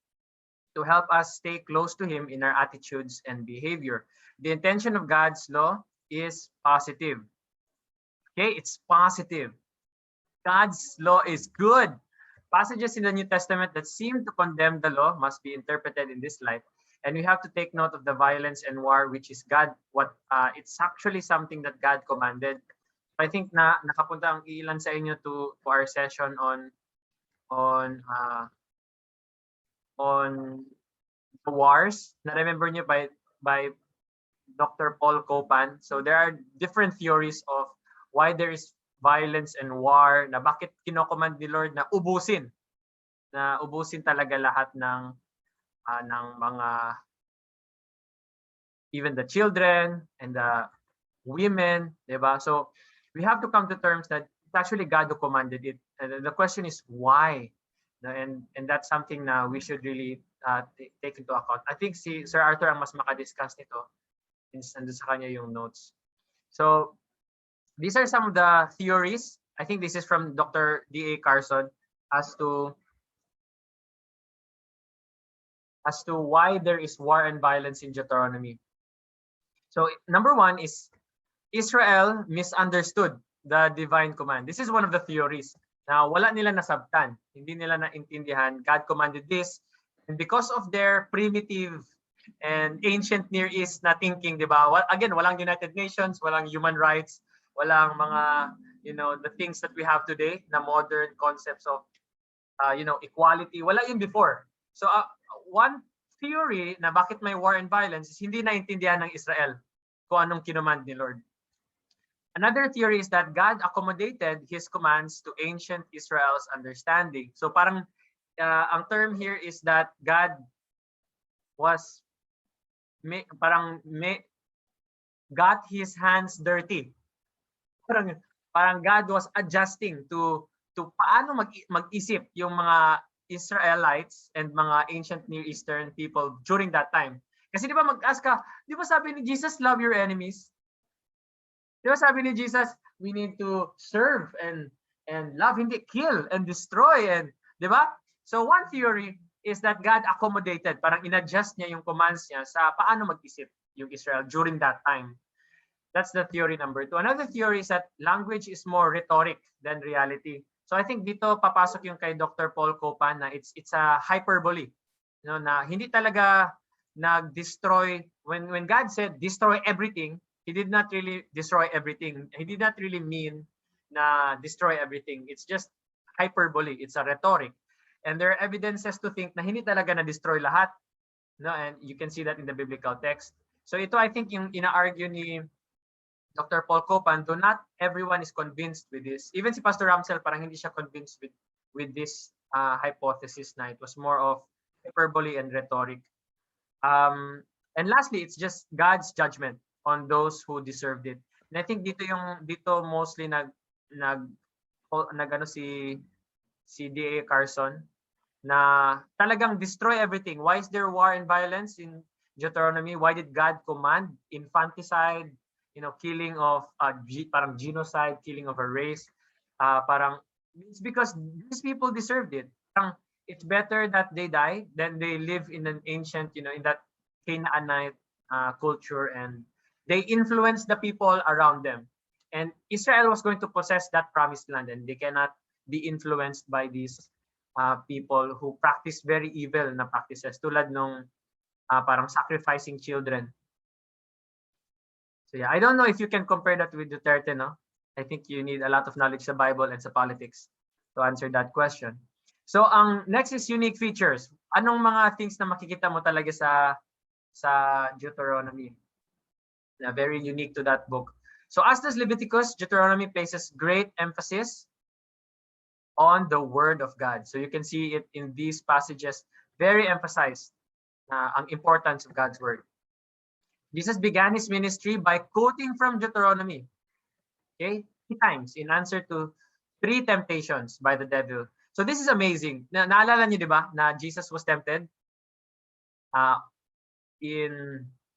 to help us stay close to Him in our attitudes and behavior. The intention of God's law is positive. Okay, it's positive. God's law is good. Passages in the New Testament that seem to condemn the law must be interpreted in this light. And we have to take note of the violence and war, which is God. It's actually something that God commanded. I think na nakapunta ang ilan sa inyo to our session on the wars. Na-remember niyo by Dr. Paul Copan. So there are different theories of why there is violence and war, na bakit kinocommand ni Lord na ubusin talaga lahat ng mga, even the children and the women, diba? So we have to come to terms that it's actually God who commanded it. And the question is why? And that's something na we should really take into account. I think si Sir Arthur ang mas makadiscuss nito since nandun sa kanya yung notes. So these are some of the theories. I think this is from Dr. D.A. Carson as to why there is war and violence in Deuteronomy. So number one is Israel misunderstood the divine command. This is one of the theories. Now, wala nila nasabtan. Hindi nila naintindihan. God commanded this. And because of their primitive and ancient Near East na thinking, di ba? Again, walang United Nations, walang human rights, walang mga, the things that we have today, na modern concepts of, equality. Wala yun before. So, one theory na bakit may war and violence is hindi naintindihan ng Israel kung anong kinumand ni Lord. Another theory is that God accommodated his commands to ancient Israel's understanding. So parang ang term here is that God was got his hands dirty. Parang God was adjusting to paano mag-isip yung mga Israelites and mga ancient Near Eastern people during that time. Kasi di ba mag-ask ka, di ba sabi ni Jesus, love your enemies? Di ba sabi ni Jesus, we need to serve and love, hindi kill and destroy, and di ba? So one theory is that God accommodated, parang inadjust niya yung commands niya sa paano mag-isip yung Israel during that time. That's the theory number two. Another theory is that language is more rhetoric than reality. So I think dito papasok yung kay Dr. Paul Copan na it's a hyperbole. Na hindi talaga nag-destroy, when God said destroy everything, he did not really destroy everything. He did not really mean na destroy everything. It's just hyperbole. It's a rhetoric. And there are evidences to think na hindi talaga na-destroy lahat. And you can see that in the biblical text. So ito, I think, yung ina-argue ni Dr. Paul Copan, though not everyone is convinced with this. Even si Pastor Ramsel, parang hindi siya convinced with this hypothesis na it was more of hyperbole and rhetoric. And lastly, it's just God's judgment on those who deserved it. And I think dito mostly si D.A. Carson na talagang destroy everything. Why is there war and violence in Deuteronomy? Why did God command infanticide, killing of parang genocide, killing of a race? Parang it's because these people deserved it. Parang it's better that they die than they live in an ancient, in that Canaanite culture, and they influence the people around them. And Israel was going to possess that promised land, and they cannot be influenced by these people who practice very evil na practices, tulad nung parang sacrificing children. So yeah, I don't know if you can compare that with Duterte, no? I think you need a lot of knowledge sa Bible and sa politics to answer that question. So ang next is unique features. Anong mga things na makikita mo talaga sa Deuteronomy? Very unique to that book. So as does Leviticus, Deuteronomy places great emphasis on the word of God. So you can see it in these passages, very emphasized ang importance of God's word. Jesus began his ministry by quoting from Deuteronomy, 3 times in answer to 3 temptations by the devil. So this is amazing. Naalala niyo, di ba, na Jesus was tempted in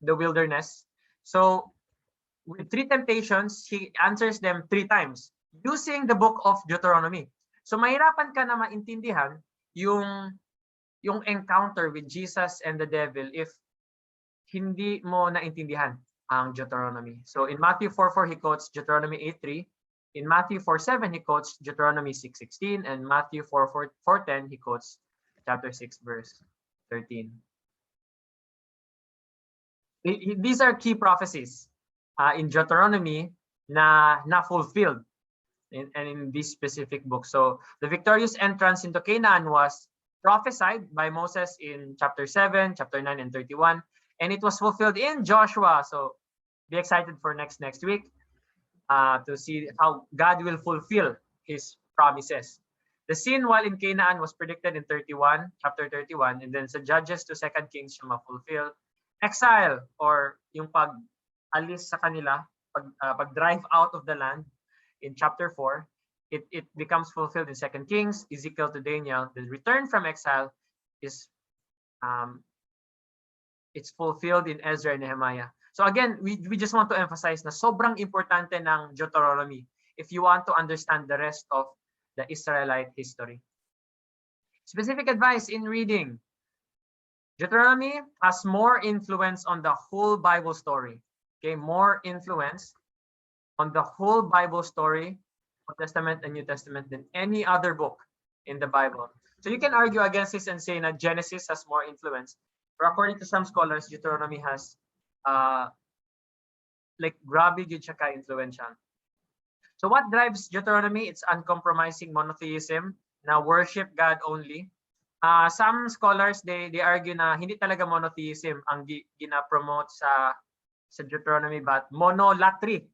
the wilderness. So with 3 temptations, he answers them 3 times using the book of Deuteronomy. So mahirapan ka na maintindihan yung encounter with Jesus and the devil if hindi mo naintindihan ang Deuteronomy. So in Matthew 4:4 he quotes Deuteronomy 8:3. In Matthew 4:7 he quotes Deuteronomy 6:16, and Matthew 4:10 he quotes chapter 6 verse 13. These are key prophecies in Deuteronomy na fulfilled in this specific book. So the victorious entrance into Canaan was prophesied by Moses in chapter 7, chapter 9, and 31, and it was fulfilled in Joshua. So be excited for next week to see how God will fulfill his promises. The scene while in Canaan was predicted in chapter 31, and then sa Judges to 2 Kings siya ma-fulfill. Exile, or yung pag-alis sa kanila, pag-drive out of the land, in chapter 4. It becomes fulfilled in 2 Kings, Ezekiel to Daniel. The return from exile is it's fulfilled in Ezra and Nehemiah. So again, we just want to emphasize na sobrang importante ng Deuteronomy if you want to understand the rest of the Israelite history. Specific advice in reading. Deuteronomy has more influence on the whole Bible story. Okay, more influence on the whole Bible story, Old Testament and New Testament, than any other book in the Bible. So you can argue against this and say that Genesis has more influence. But according to some scholars, Deuteronomy has like grabe yun siya ka-influential. So what drives Deuteronomy? It's uncompromising monotheism, na worship God only. Some scholars, they argue na hindi talaga monotheism ang gina-promote sa Deuteronomy, but monolatry.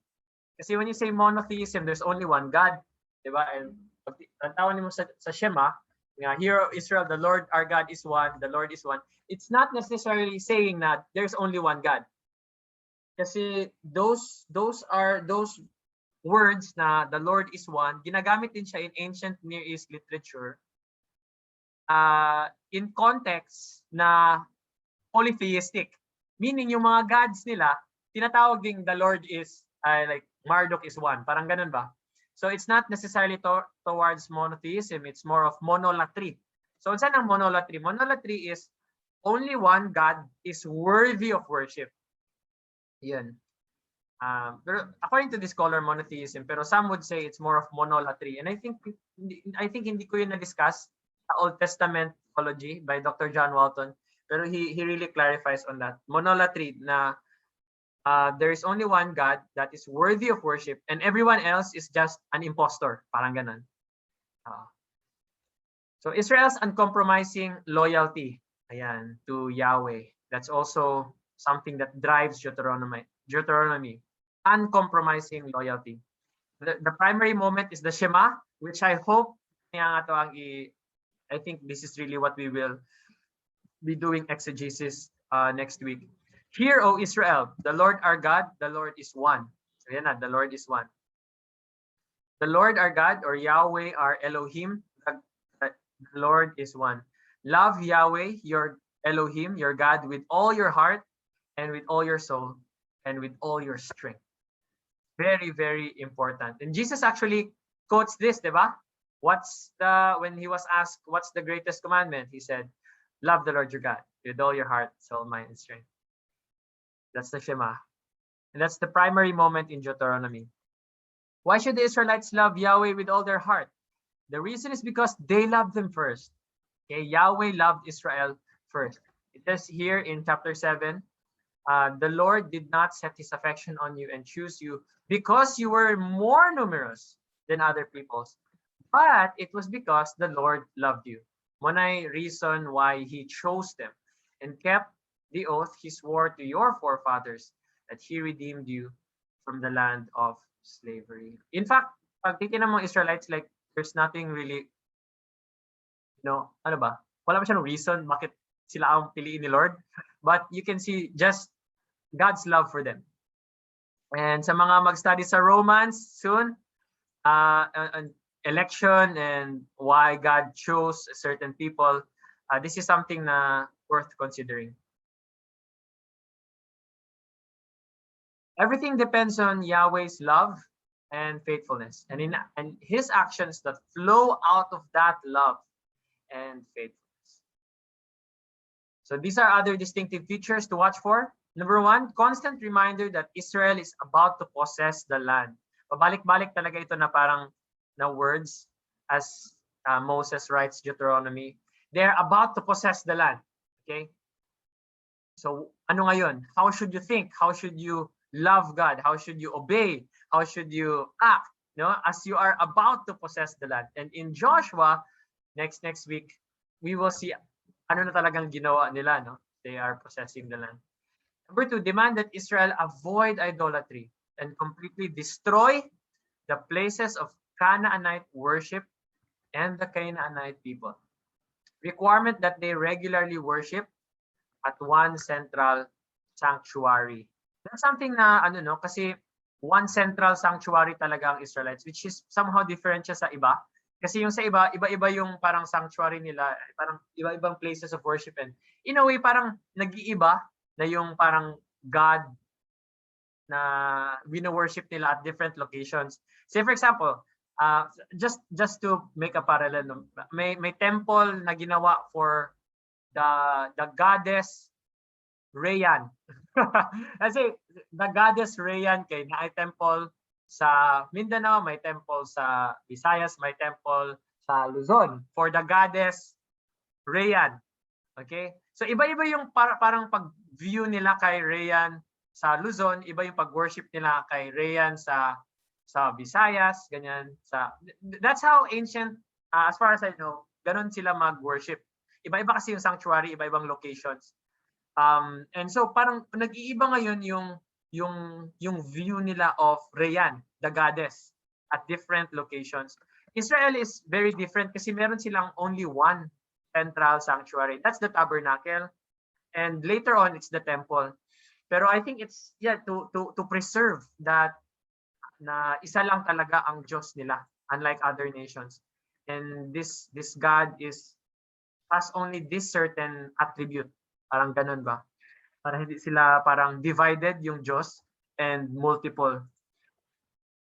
Kasi when you say monotheism, there's only one God, diba? And ang tawag mo sa Shema, hear O Israel, the Lord our God is one, the Lord is one. It's not necessarily saying that there's only one God. Kasi those words na the Lord is one, ginagamit din siya in ancient Near East literature in context na polytheistic. Meaning yung mga gods nila, tinatawag ding the Lord is, like Marduk is one. Parang ganun ba? So it's not necessarily towards monotheism. It's more of monolatry. So saan ang monolatry? Monolatry is only one God is worthy of worship. Yan. Pero according to this scholar, monotheism, pero some would say it's more of monolatry. And I think hindi ko yun na-discuss sa Old Testament theology by Dr. John Walton, pero he really clarifies on that. Monolatry na there is only one God that is worthy of worship and everyone else is just an impostor. Parang ganun. So Israel's uncompromising loyalty, ayan, to Yahweh. That's also something that drives Deuteronomy. Uncompromising loyalty. The primary moment is the Shema, which I hope I think this is really what we will be doing exegesis next week. Hear, O Israel, the Lord our God, the Lord is one. So yan na, the Lord is one. The Lord our God, or Yahweh our Elohim, the Lord is one. Love Yahweh, your Elohim, your God, with all your heart and with all your soul and with all your strength. Very, very important. And Jesus actually quotes this, diba? When he was asked, what's the greatest commandment? He said, love the Lord your God with all your heart, soul, mind, and strength. That's the Shema. And that's the primary moment in Deuteronomy. Why should the Israelites love Yahweh with all their heart? The reason is because they loved them first. Okay, Yahweh loved Israel first. It says here in chapter 7, the Lord did not set his affection on you and choose you because you were more numerous than other peoples, but it was because the Lord loved you. Monay reason why he chose them and kept the oath he swore to your forefathers that he redeemed you from the land of slavery. In fact, pag titignan mo Israelites, like there's nothing really, ano ba? Wala ba siyang reason bakit sila ang piliin ni Lord? But you can see just God's love for them. And sa mga mag-study sa Romans soon, an election and why God chose certain people, this is something na worth considering. Everything depends on Yahweh's love and faithfulness, and his actions that flow out of that love and faithfulness. So these are other distinctive features to watch for. Number one, constant reminder that Israel is about to possess the land. Pabalik-balik talaga ito na parang na words as Moses writes Deuteronomy. They're about to possess the land. Okay? So ano ngayon? How should you think? How should you love God? How should you obey? How should you act? No, as you are about to possess the land. And in Joshua, next week, we will see ano na talagang ginawa nila. No, they are possessing the land. Number two, demand that Israel avoid idolatry and completely destroy the places of Canaanite worship and the Canaanite people. Requirement that they regularly worship at one central sanctuary. That's something na kasi one central sanctuary talaga ang Israelites, which is somehow different siya sa iba. Kasi yung sa iba, iba-iba yung parang sanctuary nila, parang iba-ibang places of worship. And in a way, parang nag-iiba na yung parang God na wino-worship nila at different locations. Say for example, just to make a parallel, may temple na ginawa for the goddess Rayan. Kasi the goddess Rayan kay na temple sa Mindanao, may temple sa Visayas, may temple sa Luzon for the goddess Rayan. Okay? So iba-iba yung parang pag-view nila kay Rayan sa Luzon, iba yung pag-worship nila kay Rayan sa Visayas, ganyan. That's how ancient, as far as I know, ganun sila mag-worship. Iba-iba kasi yung sanctuary, iba-ibang locations. And so parang nag-iiba ngayon yung view nila of Rayan, the goddess, at different locations. Israel is very different kasi meron silang only one central sanctuary. That's the tabernacle. And later on, it's the temple. Pero I think it's to preserve that na isa lang talaga ang Diyos nila, unlike other nations. And this God has only this certain attribute. Parang ganun ba? Para hindi sila parang divided yung Diyos and multiple.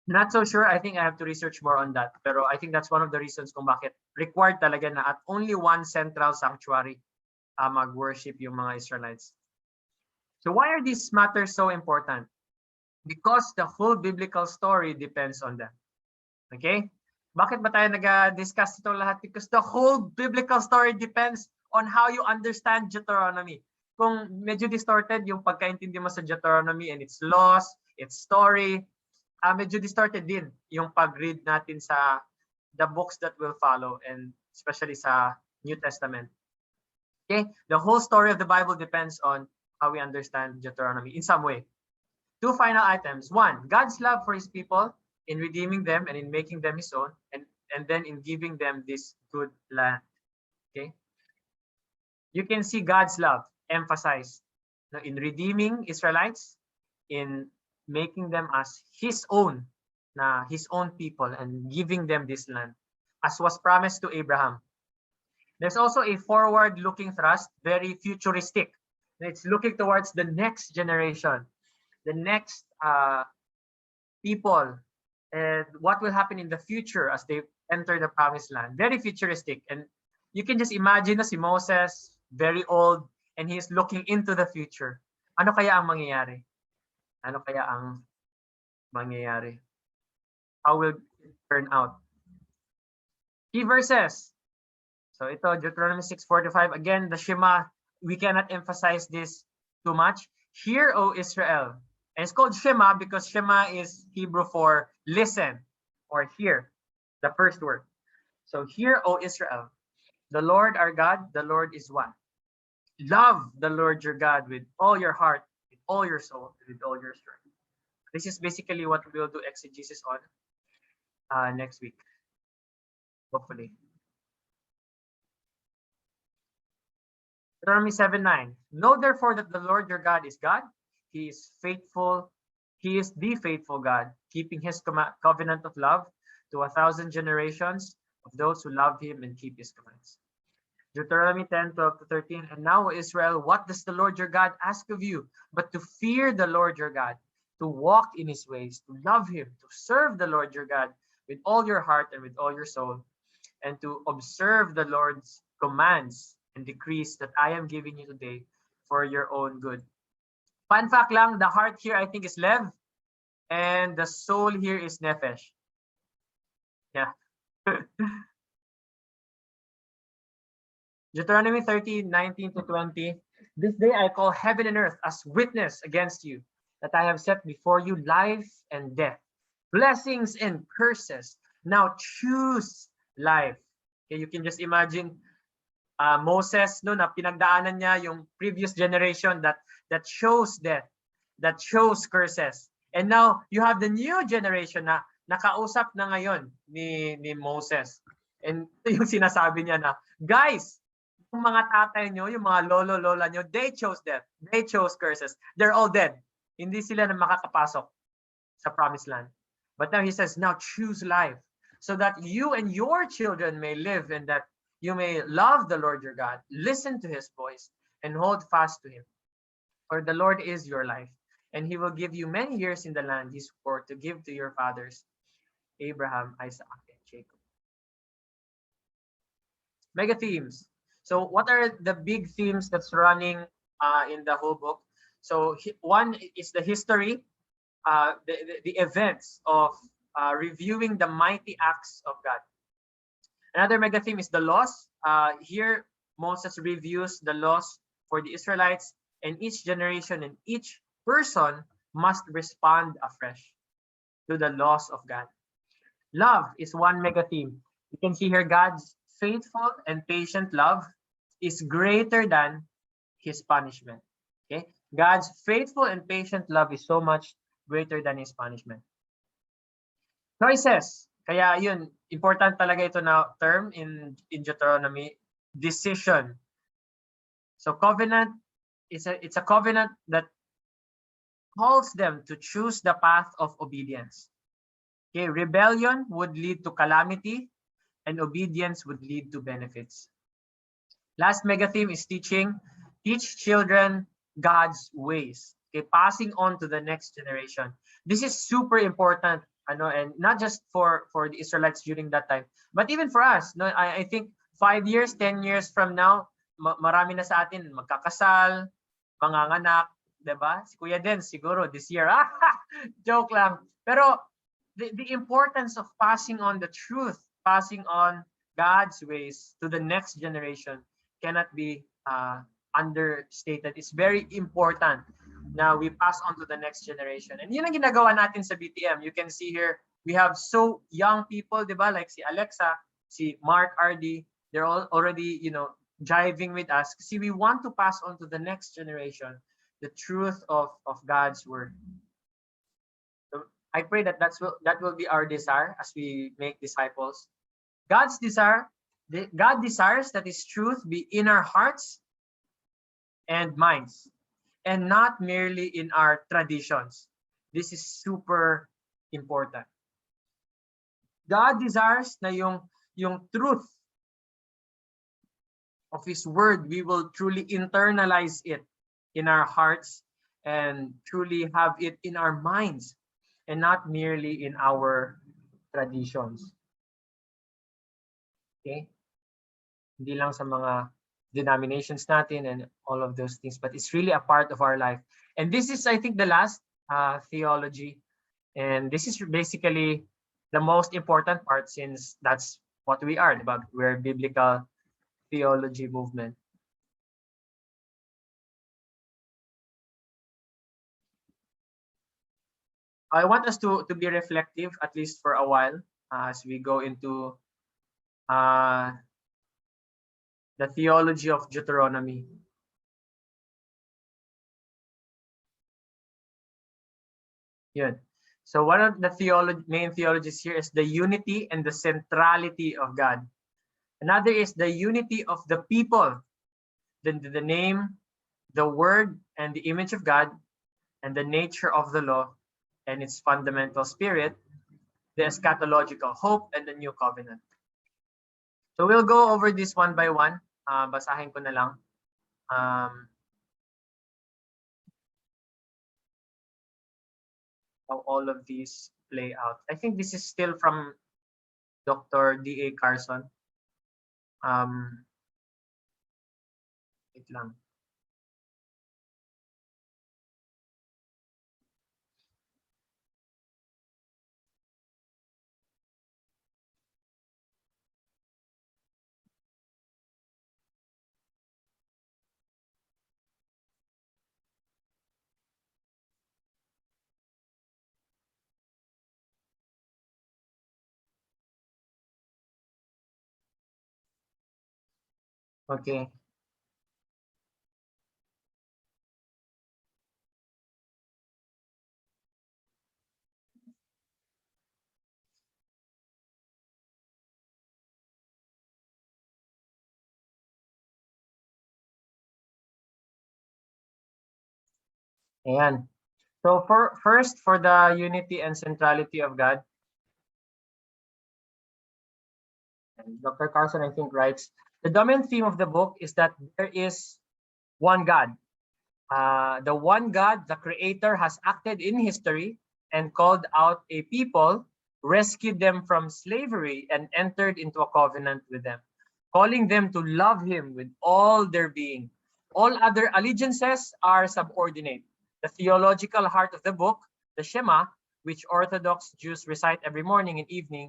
Not so sure. I think I have to research more on that. Pero I think that's one of the reasons kung bakit required talaga na at only one central sanctuary mag-worship yung mga Israelites. So why are these matters so important? Because the whole biblical story depends on them. Okay? Bakit ba tayo nag-discuss ito lahat? Because the whole biblical story depends on how you understand Deuteronomy. Kung medyo distorted yung pagkaintindi mo sa Deuteronomy and its laws, its story, medyo distorted din yung pag-read natin sa the books that will follow, and especially sa New Testament. Okay? The whole story of the Bible depends on how we understand Deuteronomy in some way. Two final items. One, God's love for his people in redeeming them and in making them his own, and then in giving them this good land. Okay? You can see God's love emphasized in redeeming Israelites, in making them as his own people, and giving them this land, as was promised to Abraham. There's also a forward-looking thrust, very futuristic. It's looking towards the next generation, the next people, and what will happen in the future as they enter the promised land. Very futuristic. And you can just imagine na si Moses, very old, and he's looking into the future. Ano kaya ang mangyayari? Ano kaya ang mangyayari? How will it turn out? Key verses. So ito, Deuteronomy 6:45. Again, the Shema, we cannot emphasize this too much. Hear, O Israel. And it's called Shema because Shema is Hebrew for listen or hear, the first word. So hear, O Israel. The Lord our God, the Lord is one. Love the Lord your God with all your heart, with all your soul, with all your strength. This is basically what we'll do exegesis on next week, hopefully. Deuteronomy 7:9. Know therefore that the Lord your God is God. He is faithful. He is the faithful God, keeping his covenant of love to 1,000 generations of those who love him and keep his commands. Deuteronomy 10:12-13. And now, Israel, what does the Lord your God ask of you? But to fear the Lord your God, to walk in his ways, to love him, to serve the Lord your God with all your heart and with all your soul, and to observe the Lord's commands and decrees that I am giving you today for your own good. Fun fact lang, the heart here I think is lev, and the soul here is nefesh. Yeah. Deuteronomy 30:19-20. This day I call heaven and earth as witness against you, that I have set before you life and death, blessings and curses. Now choose life. Okay, you can just imagine Moses, no, na pinagdaanan niya yung previous generation that chose death, that chose curses. And now you have the new generation na nakausap na ngayon ni Moses. And yung sinasabi niya na, guys, yung mga tatay nyo, yung mga lolo-lola nyo, they chose death. They chose curses. They're all dead. Hindi sila na makakapasok sa promised land. But now he says, now choose life so that you and your children may live and that you may love the Lord your God, listen to his voice, and hold fast to him. For the Lord is your life, and he will give you many years in the land he swore to give to your fathers, Abraham, Isaac, and Jacob. Mega themes. So what are the big themes that's running in the whole book? So one is the history, the events of reviewing the mighty acts of God. Another mega theme is the laws. Here, Moses reviews the laws for the Israelites, and each generation and each person must respond afresh to the laws of God. Love is one mega theme. You can see here God's faithful and patient love is greater than his punishment. Okay? God's faithful and patient love is so much greater than his punishment. Choices. Kaya yun, important talaga ito na term in Deuteronomy, decision. So covenant it's a covenant that calls them to choose the path of obedience. Okay, rebellion would lead to calamity and obedience would lead to benefits. Last mega theme is teaching. Teach children God's ways. Okay, passing on to the next generation. This is super important, and not just for the Israelites during that time, but even for us. No, I think 5 years, 10 years from now, marami na sa atin magkakasal, manganganak, 'di ba? Si Kuya Den siguro this year. Joke lang. Pero the importance of passing on the truth, passing on God's ways to the next generation cannot be understated. It's very important na we pass on to the next generation. And yun ang ginagawa natin sa BTM. You can see here, we have so young people, di ba? Like si Alexa, si Mark RD, they're all already, jiving with us. See, we want to pass on to the next generation the truth of God's word. So I pray that that will be our desire as we make disciples. God's desire, God desires that his truth be in our hearts and minds, and not merely in our traditions. This is super important. God desires na yung truth of his word, we will truly internalize it in our hearts and truly have it in our minds and not merely in our traditions. Okay? Hindi lang sa mga denominations natin and all of those things, but it's really a part of our life. And this is, I think, the last theology. And this is basically the most important part since that's what we are. We're a biblical theology movement. I want us to be reflective, at least for a while, as we go into the theology of Deuteronomy. Yun. So one of the main theologies here is the unity and the centrality of God. Another is the unity of the people, the name, the word, and the image of God, and the nature of the law and its fundamental spirit, the eschatological hope, and the new covenant. So we'll go over this one by one. Basahin ko na lang. How all of these play out. I think this is still from Dr. D.A. Carson. Wait lang. Okay. Ayan. So first, for the unity and centrality of God, and Dr. Carson, I think, writes, the dominant theme of the book is that there is one God. The one God, the Creator, has acted in history and called out a people, rescued them from slavery, and entered into a covenant with them, calling them to love Him with all their being. All other allegiances are subordinate. The theological heart of the book, the Shema, which Orthodox Jews recite every morning and evening,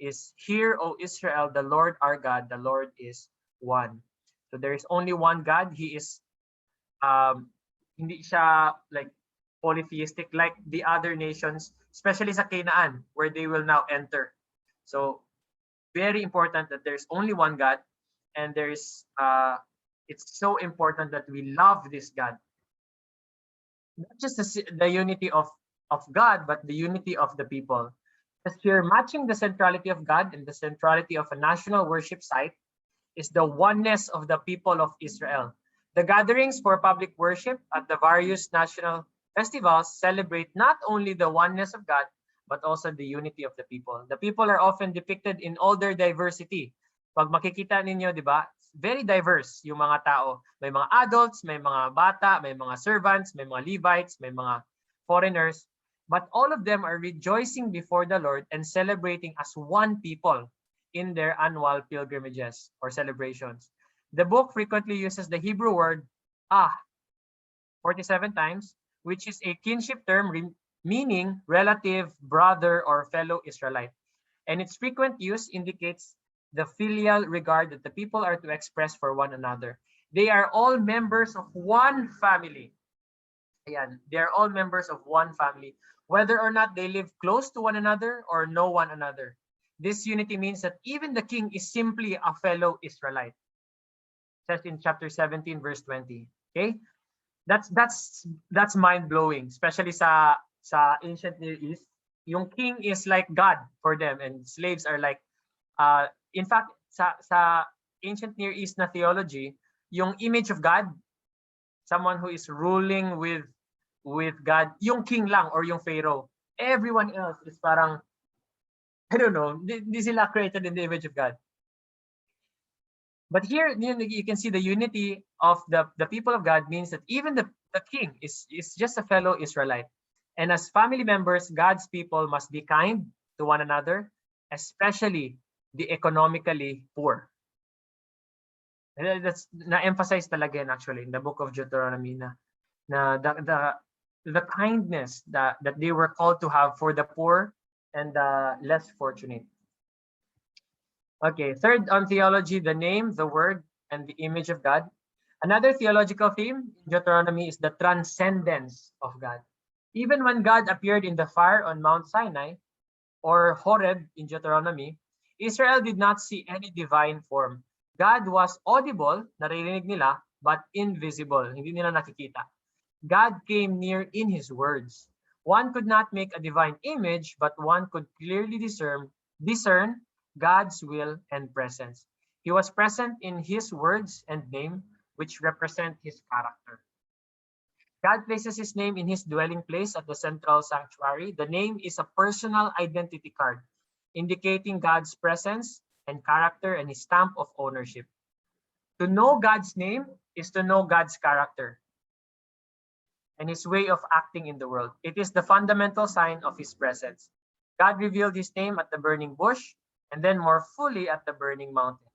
is, "Hear, O Israel, the Lord our God, the Lord is one." So there is only one God. He is hindi siya like polytheistic like the other nations, especially sa Canaan, where they will now enter. So very important that there's only one God, and there's it's so important that we love this God. Not just the unity of God, but the unity of the people. As here, matching the centrality of God and the centrality of a national worship site is the oneness of the people of Israel. The gatherings for public worship at the various national festivals celebrate not only the oneness of God, but also the unity of the people. The people are often depicted in all their diversity. Pag makikita ninyo, di ba, very diverse yung mga tao. May mga adults, may mga bata, may mga servants, may mga Levites, may mga foreigners. But all of them are rejoicing before the Lord and celebrating as one people in their annual pilgrimages or celebrations. The book frequently uses the Hebrew word 47 times, which is a kinship term meaning relative, brother, or fellow Israelite. And its frequent use indicates the filial regard that the people are to express for one another. They are all members of one family. Ayan, they are all members of one family, whether or not they live close to one another or know one another. This unity means that even the king is simply a fellow Israelite. It says in chapter 17, verse 20. Okay? That's mind-blowing, especially sa ancient Near East. Yung king is like God for them, and slaves are like in fact sa ancient Near East na theology, yung image of God, someone who is ruling with God, yung king lang or yung pharaoh. Everyone else is parang, I don't know, di sila created in the image of God. But here you can see the unity of the people of God means that even the king is just a fellow Israelite. And as family members, God's people must be kind to one another, especially the economically poor. And that's na-emphasize talaga yan actually in the book of Deuteronomy na the kindness that they were called to have for the poor and the less fortunate. Okay, third on theology, the name, the word, and the image of God. Another theological theme in Deuteronomy is the transcendence of God. Even when God appeared in the fire on Mount Sinai, or Horeb in Deuteronomy, Israel did not see any divine form. God was audible, naririnig nila, but invisible, hindi nila nakikita. God came near in His words. One could not make a divine image, but one could clearly discern God's will and presence. He was present in His words and name, which represent His character. God places His name in His dwelling place at the central sanctuary. The name is a personal identity card, indicating God's presence and character and His stamp of ownership. To know God's name is to know God's character and His way of acting in the world. It is the fundamental sign of His presence. God revealed His name at the burning bush and then more fully at the burning mountain.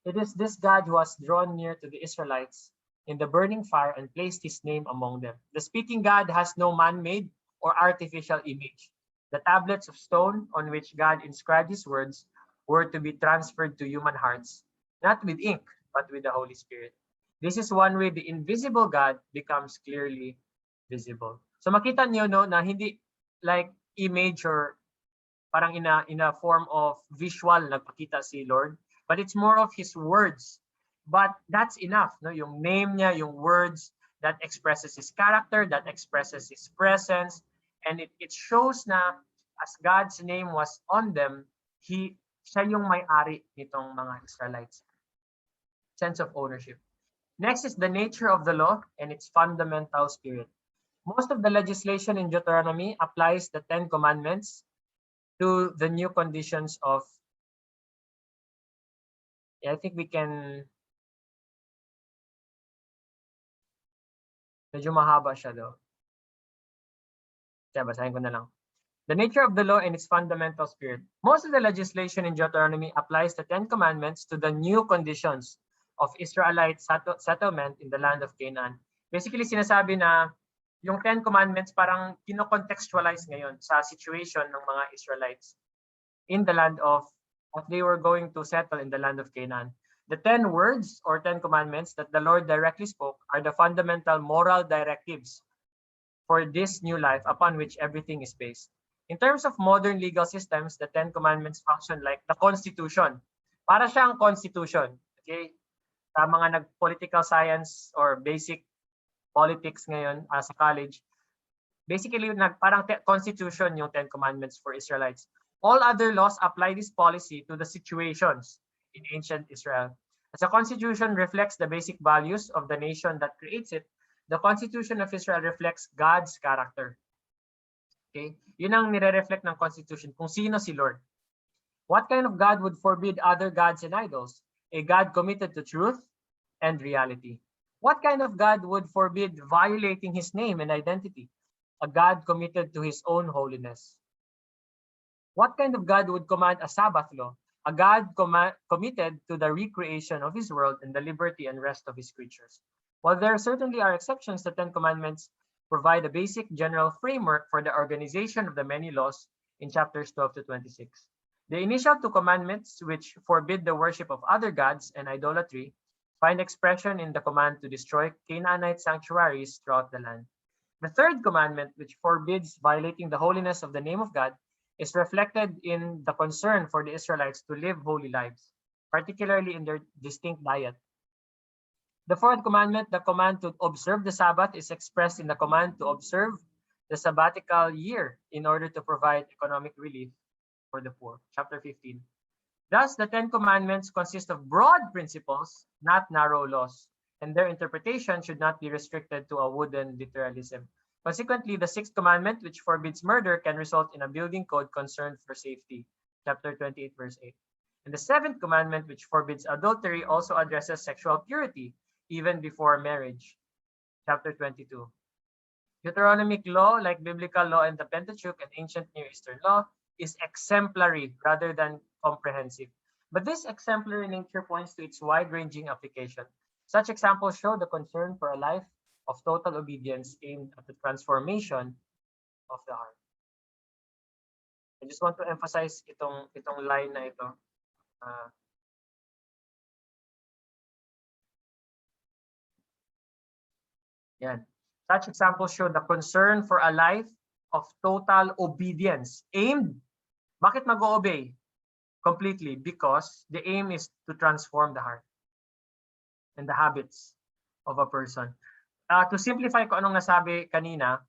It is this God who has drawn near to the Israelites in the burning fire and placed His name among them. The speaking God has no man-made or artificial image. The tablets of stone on which God inscribed His words were to be transferred to human hearts, not with ink, but with the Holy Spirit. This is one way the invisible God becomes clearly visible. So makita niyo no na hindi like image or parang in a form of visual nagpakita si Lord, but it's more of His words. But that's enough, no? Yung name niya, yung words that expresses His character, that expresses His presence, and it shows na as God's name was on them, siya yung may-ari nitong mga Israelites. Sense of ownership. Next is the nature of the law and its fundamental spirit. Most of the legislation in Deuteronomy applies the 10 commandments to the new conditions of, I think we can, medyo mahaba siya though. Kaya basahin ko na lang. The nature of the law and its fundamental spirit. Most of the legislation in Deuteronomy applies the 10 commandments to the new conditions of Israelite settlement in the land of Canaan. Basically, sinasabi na yung 10 commandments parang kino-contextualize ngayon sa situation ng mga Israelites in the land of they were going to settle in the land of Canaan. The 10 words or 10 commandments that the Lord directly spoke are the fundamental moral directives for this new life upon which everything is based. In terms of modern legal systems, the 10 commandments function like the Constitution. Para siyang Constitution. Okay? Sa mga nag-political science or basic politics ngayon sa college, basically parang Constitution yung 10 commandments for Israelites. All other laws apply this policy to the situations in ancient Israel. As a constitution reflects the basic values of the nation that creates it, the Constitution of Israel reflects God's character. Okay? Yun ang nire-reflect ng Constitution, kung sino si Lord. What kind of God would forbid other gods and idols? A God committed to truth and reality. What kind of God would forbid violating his name and identity? A God committed to his own holiness. What kind of God would command a Sabbath law? A God committed to the recreation of his world and the liberty and rest of his creatures. While there certainly are exceptions, the 10 commandments provide a basic general framework for the organization of the many laws in chapters 12 to 26. The initial 2 commandments, which forbid the worship of other gods and idolatry, find expression in the command to destroy Canaanite sanctuaries throughout the land. The 3rd commandment, which forbids violating the holiness of the name of God, is reflected in the concern for the Israelites to live holy lives, particularly in their distinct diet. The 4th commandment, the command to observe the Sabbath, is expressed in the command to observe the sabbatical year in order to provide economic relief for the poor. Chapter 15. Thus, the 10 commandments consist of broad principles, not narrow laws, and their interpretation should not be restricted to a wooden literalism. Consequently, the 6th commandment, which forbids murder, can result in a building code concerned for safety. Chapter 28, verse 8. And the 7th commandment, which forbids adultery, also addresses sexual purity, even before marriage. Chapter 22. Deuteronomic law, like biblical law and the Pentateuch and ancient Near Eastern law, is exemplary rather than comprehensive. But this exemplary nature points to its wide-ranging application. Such examples show the concern for a life of total obedience aimed at the transformation of the heart. I just want to emphasize itong line na ito. Yan. Such examples show the concern for a life of total obedience aimed. Bakit mag-o-obey? Completely, because the aim is to transform the heart and the habits of a person. To simplify ko anong nasabi kanina,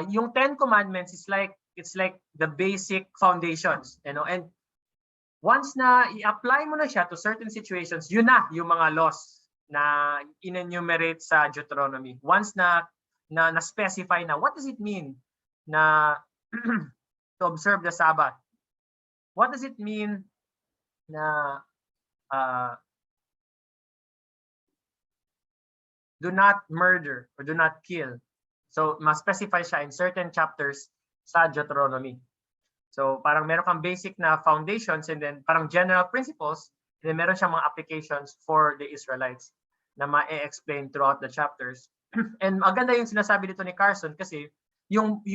yung 10 commandments is like the basic foundations, you know, and once na i-apply mo na siya to certain situations, yun na yung mga laws na in-enumerate sa Deuteronomy. Once na specify na what does it mean na to observe the Sabbath? What does it mean na do not murder or do not kill? So, ma-specify siya in certain chapters sa Deuteronomy. So, parang meron kang basic na foundations and then parang general principles, and then meron siyang mga applications for the Israelites na ma-explain throughout the chapters. And maganda yung sinasabi dito ni Carson kasi yung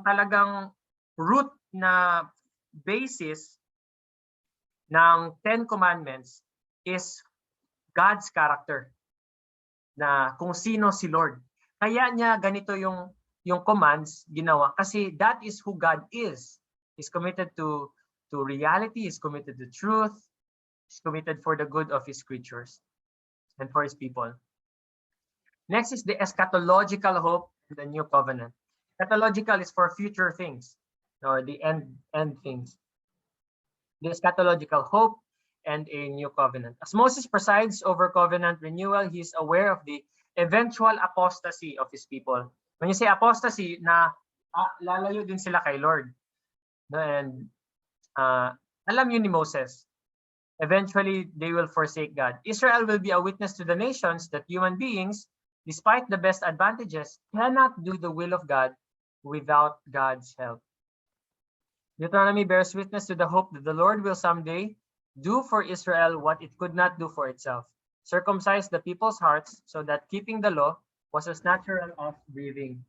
talagang root na basis ng 10 commandments is God's character, na kung sino si Lord. Kaya niya ganito yung commands ginawa kasi that is who God is. He's committed to reality, he's committed to truth, he's committed for the good of his creatures and for his people. Next is the eschatological hope in the new covenant. Eschatological is for future things, or the end things. The eschatological hope and a new covenant. As Moses presides over covenant renewal, he is aware of the eventual apostasy of his people. When you say apostasy, na lalayo din sila kay Lord. No? And alam yun ni Moses, eventually they will forsake God. Israel will be a witness to the nations that human beings, despite the best advantages, cannot do the will of God without God's help. Deuteronomy bears witness to the hope that the Lord will someday do for Israel what it could not do for itself. Circumcise the people's hearts so that keeping the law was as natural as breathing.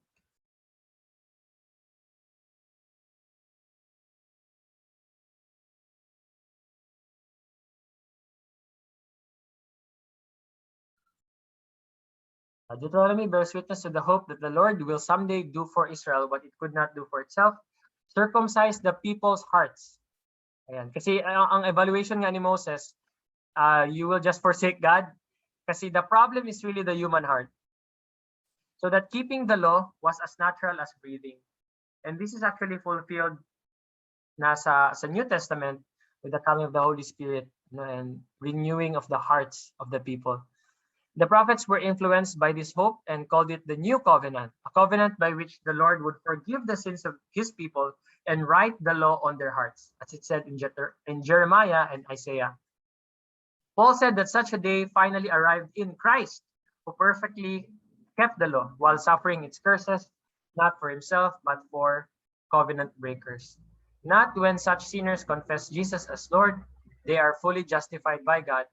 Deuteronomy bears witness to the hope that the Lord will someday do for Israel what it could not do for itself. Circumcise the people's hearts. Ayan. Kasi ang evaluation nga ni Moses, you will just forsake God. Kasi the problem is really the human heart. So that keeping the law was as natural as breathing. And this is actually fulfilled sa New Testament with the coming of the Holy Spirit, and renewing of the hearts of the people. The prophets were influenced by this hope and called it the New Covenant, a covenant by which the Lord would forgive the sins of his people and write the law on their hearts, as it said in Jeremiah and Isaiah. Paul said that such a day finally arrived in Christ, who perfectly kept the law while suffering its curses, not for himself, but for covenant breakers. Not when such sinners confess Jesus as Lord, they are fully justified by God.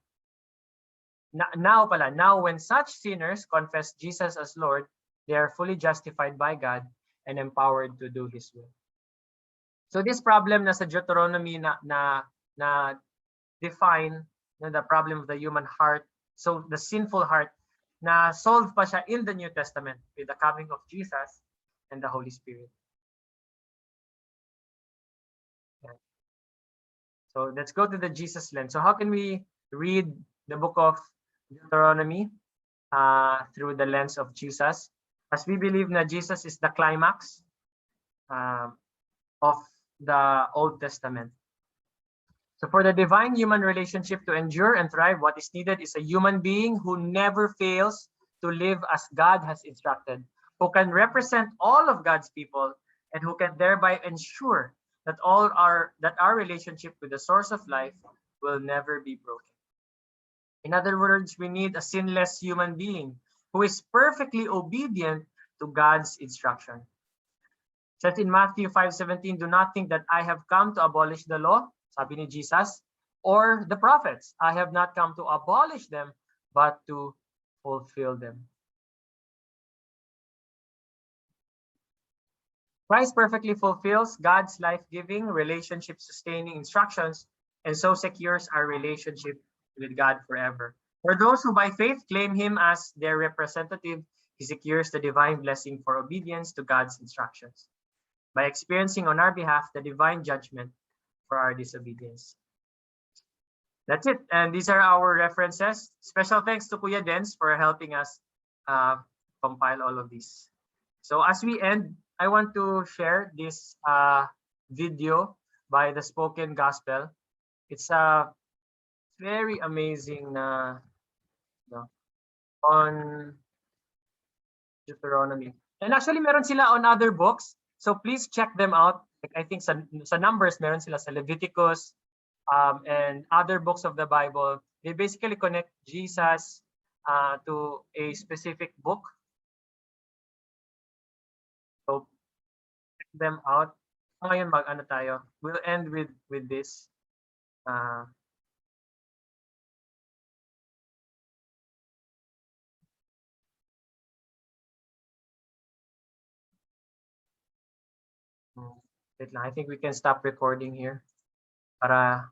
Now when such sinners confess Jesus as Lord, they are fully justified by God and empowered to do his will. So this problem na sa Deuteronomy na define the problem of the human heart, so the sinful heart, na solved pa siya in the New Testament with the coming of Jesus and the Holy Spirit. Okay. So let's go to the Jesus lens. So how can we read the book of Deuteronomy through the lens of Jesus? As we believe that Jesus is the climax of the Old Testament. So for the divine human relationship to endure and thrive, what is needed is a human being who never fails to live as God has instructed, who can represent all of God's people, and who can thereby ensure that our relationship with the source of life will never be broken. In other words, we need a sinless human being who is perfectly obedient to God's instruction. It says in Matthew 5:17, do not think that I have come to abolish the law, sabi ni Jesus, or the prophets. I have not come to abolish them, but to fulfill them. Christ perfectly fulfills God's life-giving, relationship-sustaining instructions, and so secures our relationship with God forever. For those who by faith claim him as their representative, he secures the divine blessing for obedience to God's instructions, by experiencing on our behalf the divine judgment for our disobedience. That's it. And these are our references. Special thanks to Kuya Dens for helping us compile all of these. So as we end, I want to share this video by the Spoken Gospel. It's a very amazing on Deuteronomy. And actually, meron sila on other books. So please check them out. Like, I think sa Numbers, meron sila sa Leviticus, and other books of the Bible. They basically connect Jesus to a specific book. So check them out. Ngayon mag-ano tayo. We'll end with this. Wait lang, I think we can stop recording here para